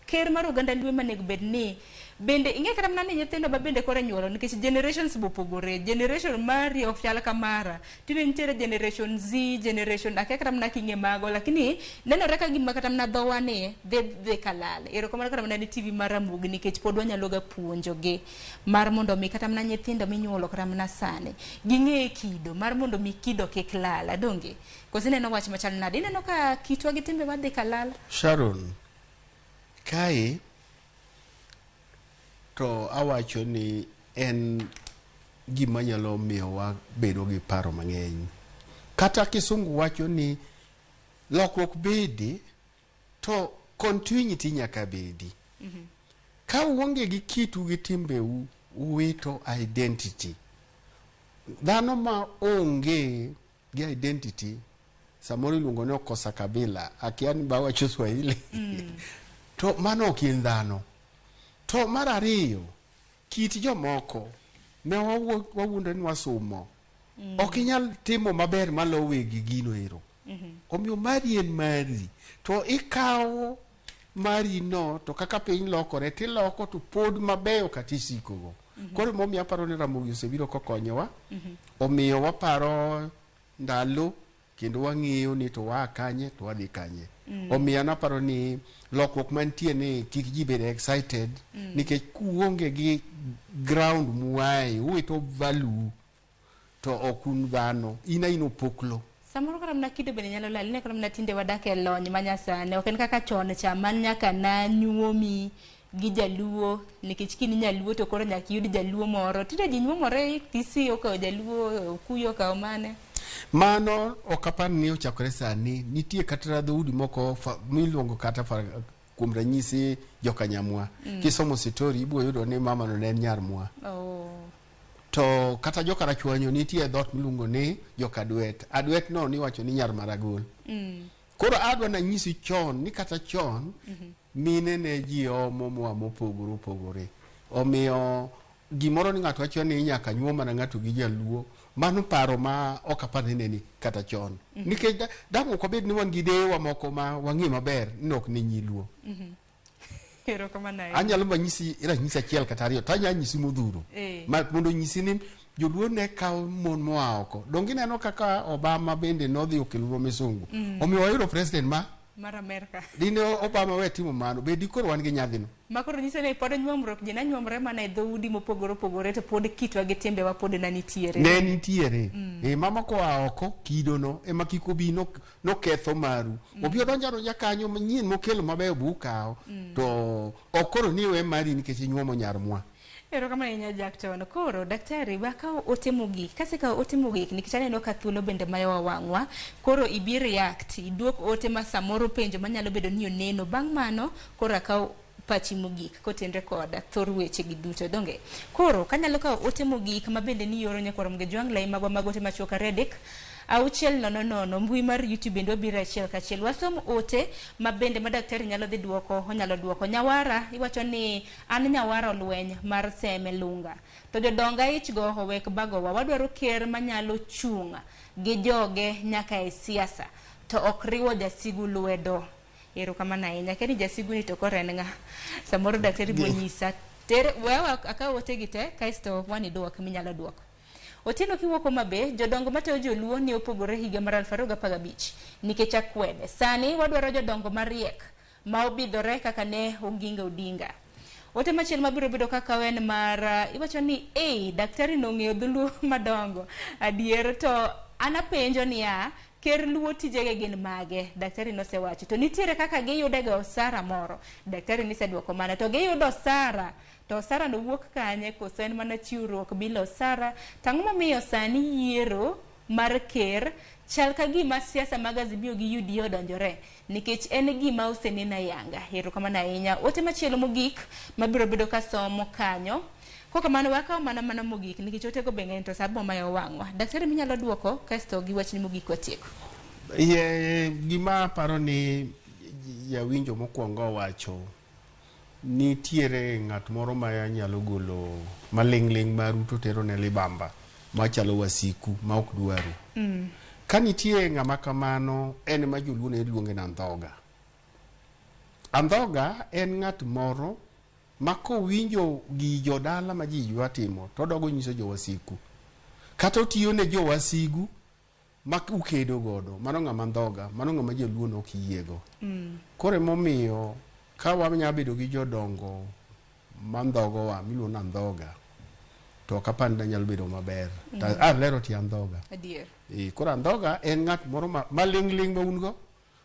ker mar oganda luo manego bed ni bende ing'e kata mana ni nyithindo ba bende koro nyuolo nikech generations bopogore generation mari ok chal kamara tine nitiere generation Z generation ake kata mana king'e mago lakini nenore ka gima kata mana dhowa ni dhe kalal erokamano kata mana ni TV mar Ramogi nikech pod wanyalo ga puonjogi mar mondo mi kata mana nyithindo minyuolo kata mana sani ging'e kido mar mondo mi kido kik lal adonge kosi neno wach machal nade ineno ka kitwa gi timbe wadhi kalal Sharon kai to awacho ni en gima nyalo miyo wa bedo gi paro mang'eny kata kisungu wacho ni lokruok bedi to continuity nyaka bedi ka uonge gi kitu gi timbeu uwito identity dhano ma onge gi identity samoro iluongo ni okosa kabila akiani ba wacho Swahili to mano ok en dhano to mar ariyo kit jomoko ne wawuondo ni wasumo ok inyal timo maber malo wegi gino ero omiyo mari en mari to ikawo mari no to kaka piny lokore tiloko to pod mabeyo kata isikogo koro momiyo aparo ni Ramogi osebiro kokonyowa omiyo waparo ndalo kendo wang'iyo ni to wa kanye to wadhi kanye omiyo naparo ni lokruok mantie ni kik ji bed excited nikech kuonge gi ground muaye uwito value to okun dhano ina poklo samoro kata mna kido bende nyalo lal ne kata mna tinde wadake e lony manyasane ok en kaka chon cha man nyaka na nyuomi gi jaluo nikech kini nyaluo to koro nyaka yud jaluo moro tinde ji nyuomore tisi okawo jaluo okuyo okawo mane mano okapar ni ochakore sani nitie kata dhoudi moko miluongo kata kuom ranyisi joka nyamwa kisomo story ibo yudo ni mama no ne en nyar mwa to kata joka rachwanyo nitie dhot miluongo ni joka Dwet. Adwet no ni wacho ni nyar Maragol. Koro adwa na nyisi chon ni kata chon mine ne ji omo mopogore opogore. Omiyo gimoro ni ng'ato wacho ni nyaka nyuoma na ng'ato gi jaluo, mano paro ma ok apar ni kata chon. Nikech damo ko bed ni wan gi dewa moko ma wang'i maber ni ok ni nyiluo. Ero kama nae. Anyalo manyisi achiel kata ariyo, tanya nyisi modhuro. Mondo nyisi ni joluo ne kawo mon moa oko. Dongi neno kaka Obama bende nodhi okelo misungu. Omiyo wayudo president mar Amerika. Dine Obama we timo mano, bedi koro wan gi nyadhino. Makoro nyise ne pod nyuomruok ji nanyuomre mana e dhoudi mopogore opogore to pod kitwa gi timbewa pod nitiere. Ne nitiere. Mama koa oko kidono ema kik obi noketho maru. Obi odonjo kanyo manyien mokelo mabeyo bukawo to okoro ni we mari nikech nyuomo nyar mwa. Ero kama inya Jackton. Koro daktari bakao ote mogik. Kasi ka ote mogik nikech aneno ka thuolo bende mayo wang'wa. Koro ibi react, iduok ote ma samoro penjo manyalo bedo ni oneno. Bang' mano koro akao pachi mogik kotenre koda thor weche gi duto donge. Koro kanyalo kao ote mogik ma bende ni yoro nyakwaro mge jwangla imagwa magote machoka Reddit. Auchiel nono mbui mar YouTube bende obiro achiel kachiel. Wasom ote ma bende ma daktari nyalo dhi duoko, onyalo duoko. Nyawara iwacho ni an nyawara olweny mar Seme Lunga. To jodonga ich go owek bagowa. Wadwaro ker manyalo chunga gi joge nyaka e siasa. To ok riwo jasigu lwedo. Ero kama na inya keni jasigu ni to koren nga. Samoro daktari bonyisa. Wewa akawo ote gite kaisto wani duoko minyalo duoko. Otieno kiwuoko mabe, jodongo mateo joluo ni opogore higa mar 2015 nikech akwede. Sani wadwaro jodongo mariek ma obidhore kaka ne Oginga Odinga. Ote machiel mabiro bedo kaka wen mar iwacho ni daktari nong'eyo dholuo madongo. Adier to anapenjo niya ker luo tijege gin mage. Daktari nosewacho to nitiere kaka giyude ga osara moro. Daktari niseduoko mana to giyudo osara. To osara no wuok kanye koso en mana chiwruok bila osara. Tang'o momiyo sani yiero mar ker chal ka gima siasa mag Azimio gi UDA odonjore nikech en gima osenena yanga. Ero kama na inya. Ote machielo mogik mabiro bedo ka somo kanyo. Koka mano wakao mana mogik nikech ote go beng'eny to sabo mayo wang'wa. Daktari minyalo duoko kasto gi wachni mogik watieko. Gima paro ni jawinjo mokwongo wacho nitiere ng'at moro ma nyalo golo maling'ling maru to tero ne libamba machalo wasiku ma ok dwaru. Ka nitie ng'ama kamano en ma joluo ne luonge na Andhoga. Andhoga en ng'at moro ma kowinjo gi jodala ma ji ywa timo to dogo nyiso jowasiku kata otiyo ne jowasigu ma ukedo godo. Mano ng'ama Andhoga, mano ng'ama joluo no kiyiego. Kore momiyo ka wanya bedo gi jodongo mandhogo wa miluongo na Andhoga to kapanda nyalo bedo maber. Lero ti Andhoga. Adier. Koro Andhoga en ng'at moro ma ling'ling ma ungo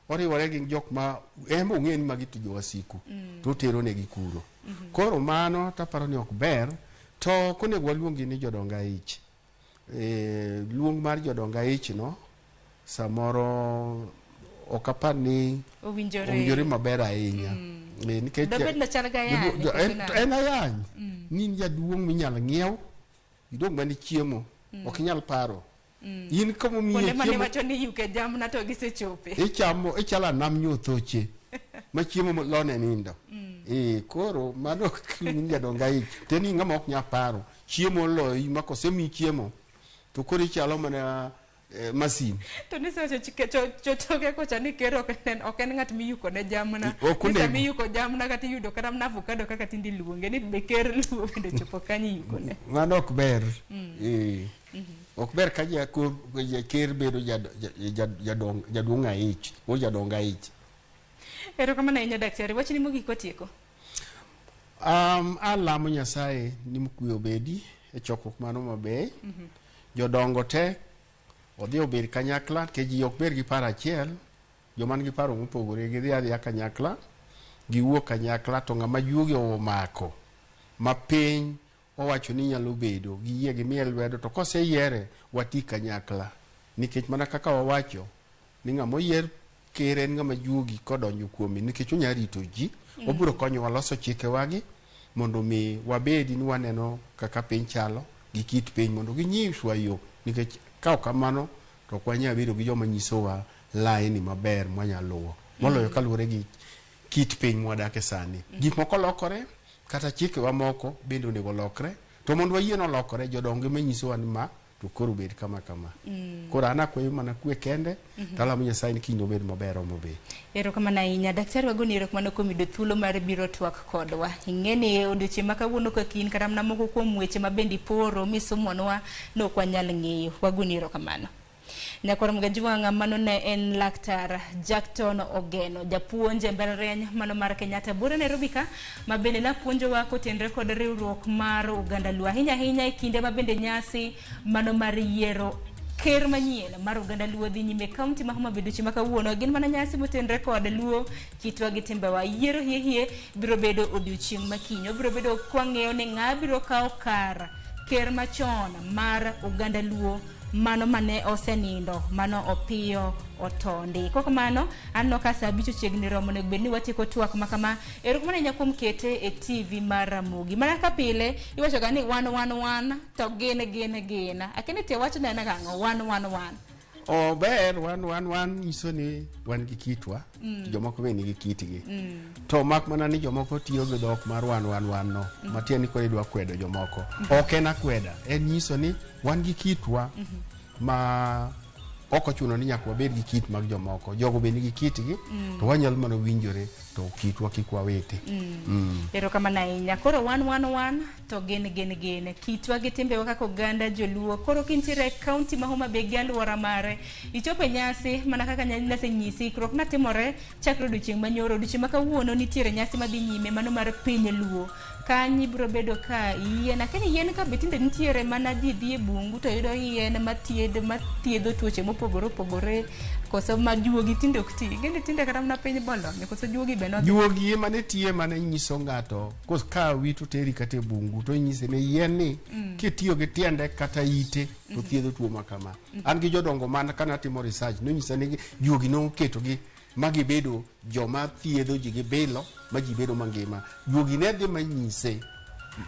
oriwore gi jok ma emo ng'eni ma gitijo wasiku to tero ne gi kuro. Koro mano taparo ni ok ber to konego waluongi ni jodonga ich. Luong mar jodonga ich no samoro okapar ni owinjore maber ahinya. Nikech en ayany nin jaduong' minyalo ng'iew idong' mani chiemo ok inyal paro. In como mi chiemo mane wacho ni yuke jamna to gisechope ichamo ichala nam nyothoche ma chiemo lone nindo. Koro mano nin jadonga ich teni ng'ama ok nya paro chiemo loi ma kosemi chiemo to koro ichalo mana masin. To nisewacho chochoke kocha ni kero ok en ng'at miyuko ne jamna. Nisa miyuko jamna kata iyudo kata mna avocado kaka tindi luonge ni be ker luo bende chopo kanyi yuko ne. Mano ok ber. Ok ber ka ker bedo jadonga ich o jadonga ich. Ero kama na inya daktari wachni mogik otieko. Alamo Nyasaye ni mkuyo bedi e chokruok mano mabe. Jodongo te odhi obed kanyakla ke ji ok ber gi paro achiel. Joman gi paro mopogore gidhi adhiya kanyakla giwuok kanyakla to ng'ama juogi omako ma piny owacho ni nyalo bedo gi yie gi miel lwedo to koseyiere wati kanyakla nikech mana kaka wawacho ni ng'ama oyier ker en ng'ama juogi kodonjo kuomi nikech onya rito ji obiro konyo waloso chike wagi mondo mi wabedi ni waneno kaka piny chalo gi kit piny mondo ginyiswa yo nikech ka ok kamano to ok wanyal bedo gi joma nyisowa laini maber mwanyaluwo moloyo kaluwore gi kit piny mwadake sani gik moko lokore kata chikewa moko bende onego lokre to mondo wayie nolokore jodongo manyisowa ni ma to koro bed kama koro an akwayo mana kwe kende talamo Nyasaye ni kiny obed maber omo be. Erokamano ahinya daktari wagoni erokamano kuom yudo thuolo mar biro twak kodwa. Ing'eni odiochieng' ma kawuono ka kin kata mana moko kuom weche ma bende iporo misomonwa nok wanyal ng'eyo. Wagoni erokamano. Nyakoro Mgajwanga mano ne en laktar Jackton Ogeno japuonj e mbalariany mano mar Kenyatta Bura Nairobi ka ma bende napuonjowa kotenre kod riwruok mar Uganda Luo ahinya e kinde ma bende nyasi mano mar yiero ker manyien mar Uganda Luo dhi nyime kaunti ma Homa Bay odiochieng' ma kawuono gin mana nyasi motenre kod Luo kitwa gi timbewa. Yiero hie biro bedo odiochieng' ma kiny biro bedo kwang'eyo ni ng'a biro kawo kar ker machon mar Uganda Luo mano mane osenindo mano Opiyo Otondi. Koko mano anno ka saa 5 chiegni romo nego bedni watieko twak makama erokamano ahinya kuom kete e TV mar Ramogi. Mana ka pile iwacho ga ni 111 to gin akene te wacho na ng'ango 111 ber 111 nyiso ni wan gi kitwa jomoko be nigi kitgi to mak mana ni jomoko tiyo gi dhok mar 111 no matieni ko idwa kwedo jomoko ok en akweda en nyiso ni wan gi kitwa ma oko chuno ni nyaka wabed gi kit mag jomoko jogo be nigi kitgi to wanyalo mana winjore to kitwa kik wawete. Erokamano ahinya koro 111 to gin kitwa gi timbewa kaka oganda joluo koro kintiere e kaunti ma Homa Bay gi alwora mare ichopo nyasi mana kaka nyasi nyisi ikruok na timore chakre odiochieng' manyoro odiochieng' ma kawuono nitiere nyasi madhi nyime mano mar piny Luo kanyi biro bedo ka yien akene yien ka betinde nitiere mana ji dhi e bungu to yudo yien mathiedho tuoche mopogore koso ma juogi tinde ok ti gende tinde kata mana piny bolonye koso juogi be no juogi mane tie mane nyiso ng'ato kos ka wito teri kata e bungu to nyise ne yien ni kitiyo gi tiende kata ite to thiedho tuo makama an gi jodongo man kana timo research no nyisa ni juogi no keto gi magi bedo joma thiedho ji gi bilo ma ji bedo mangima juogi ne dhi manyise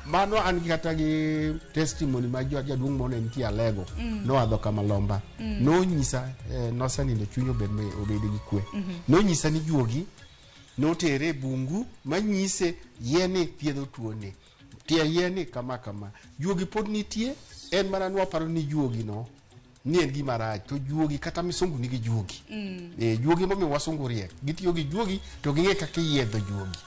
mano an kata gi testimony ma jaduong' mone nitie Alego no adho kama lomba no nyisa nosanindo chunyo obed gi kwe no nyisa ni juogi no tere bungu manyise yene thiedho tuone tie yene kama juogi pod nitie en mana nwa paro ni juogi no ni en gima rach to juogi kata misungu nigi juogi juogi momi wasungu riek gitiyo gi juogi to ging'e kaka yiedho juogi.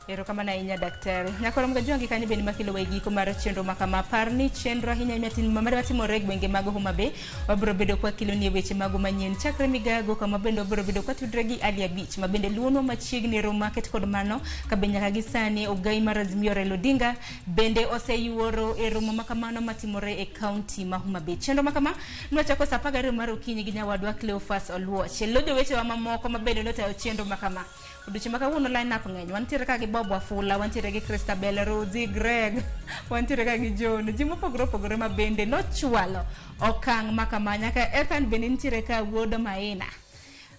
Erokamano ahinya daktari. Nyakoro Mgajwanga kanyo bende makelo wa giko mar chenro makama par ni chenro ahinya matin mamare watimore gwenge mag Homa Bay wabiro bedo kwa kilo ni weche mago manyien chakre migago kama bende wabiro bedo kwa tudre gi Alia Beach ma bende luono machiegni ro market kod mano ka nyaka gi sani ogai mar Azimio Raila Odinga bende oseyuoro e romo makamano matimore e county ma Homa Bay. Chenro makama nwachako saa 12 mar okinyi gi nyawadwa Cleophas Oluoch lodo weche wa mamoko ma bende notayo chenro makama odiochieng' ma kawuono line up ng'eny wantiere ka gi Bob Wafula wantiere gi Christabel Rosie Greg wantiere ka gi John ji mopogore ma bende nochwalo okang' makama nyaka Ethan bende nitiere ka wuod Maina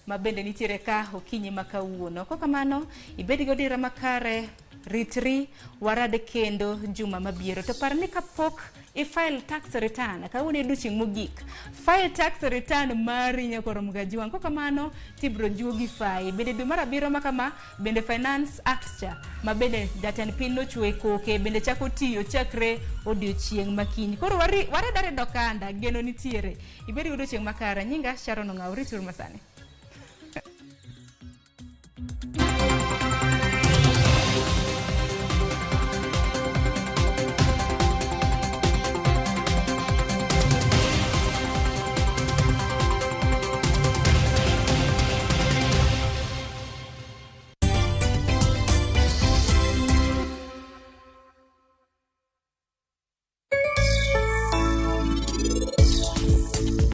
ma bende nitiere ka okinyi ma kawuono koko kamano ibed gi odira makare ritri warad kendo juma mabiero to par ni kapok file tax return kawuono odiochieng' mogik file tax return mari Nyakoro Mgajwanga koko kamano tibro juogi fai bende dwe mar 7 makama bende finance act cha ma bende jatend piny nochwe koke bende chako tiyo chakre odiochieng' makiny koro waredare dokanda geno nitiere ibed gi odiochieng' makare nyinga Sharon Ong'aw ritur masani.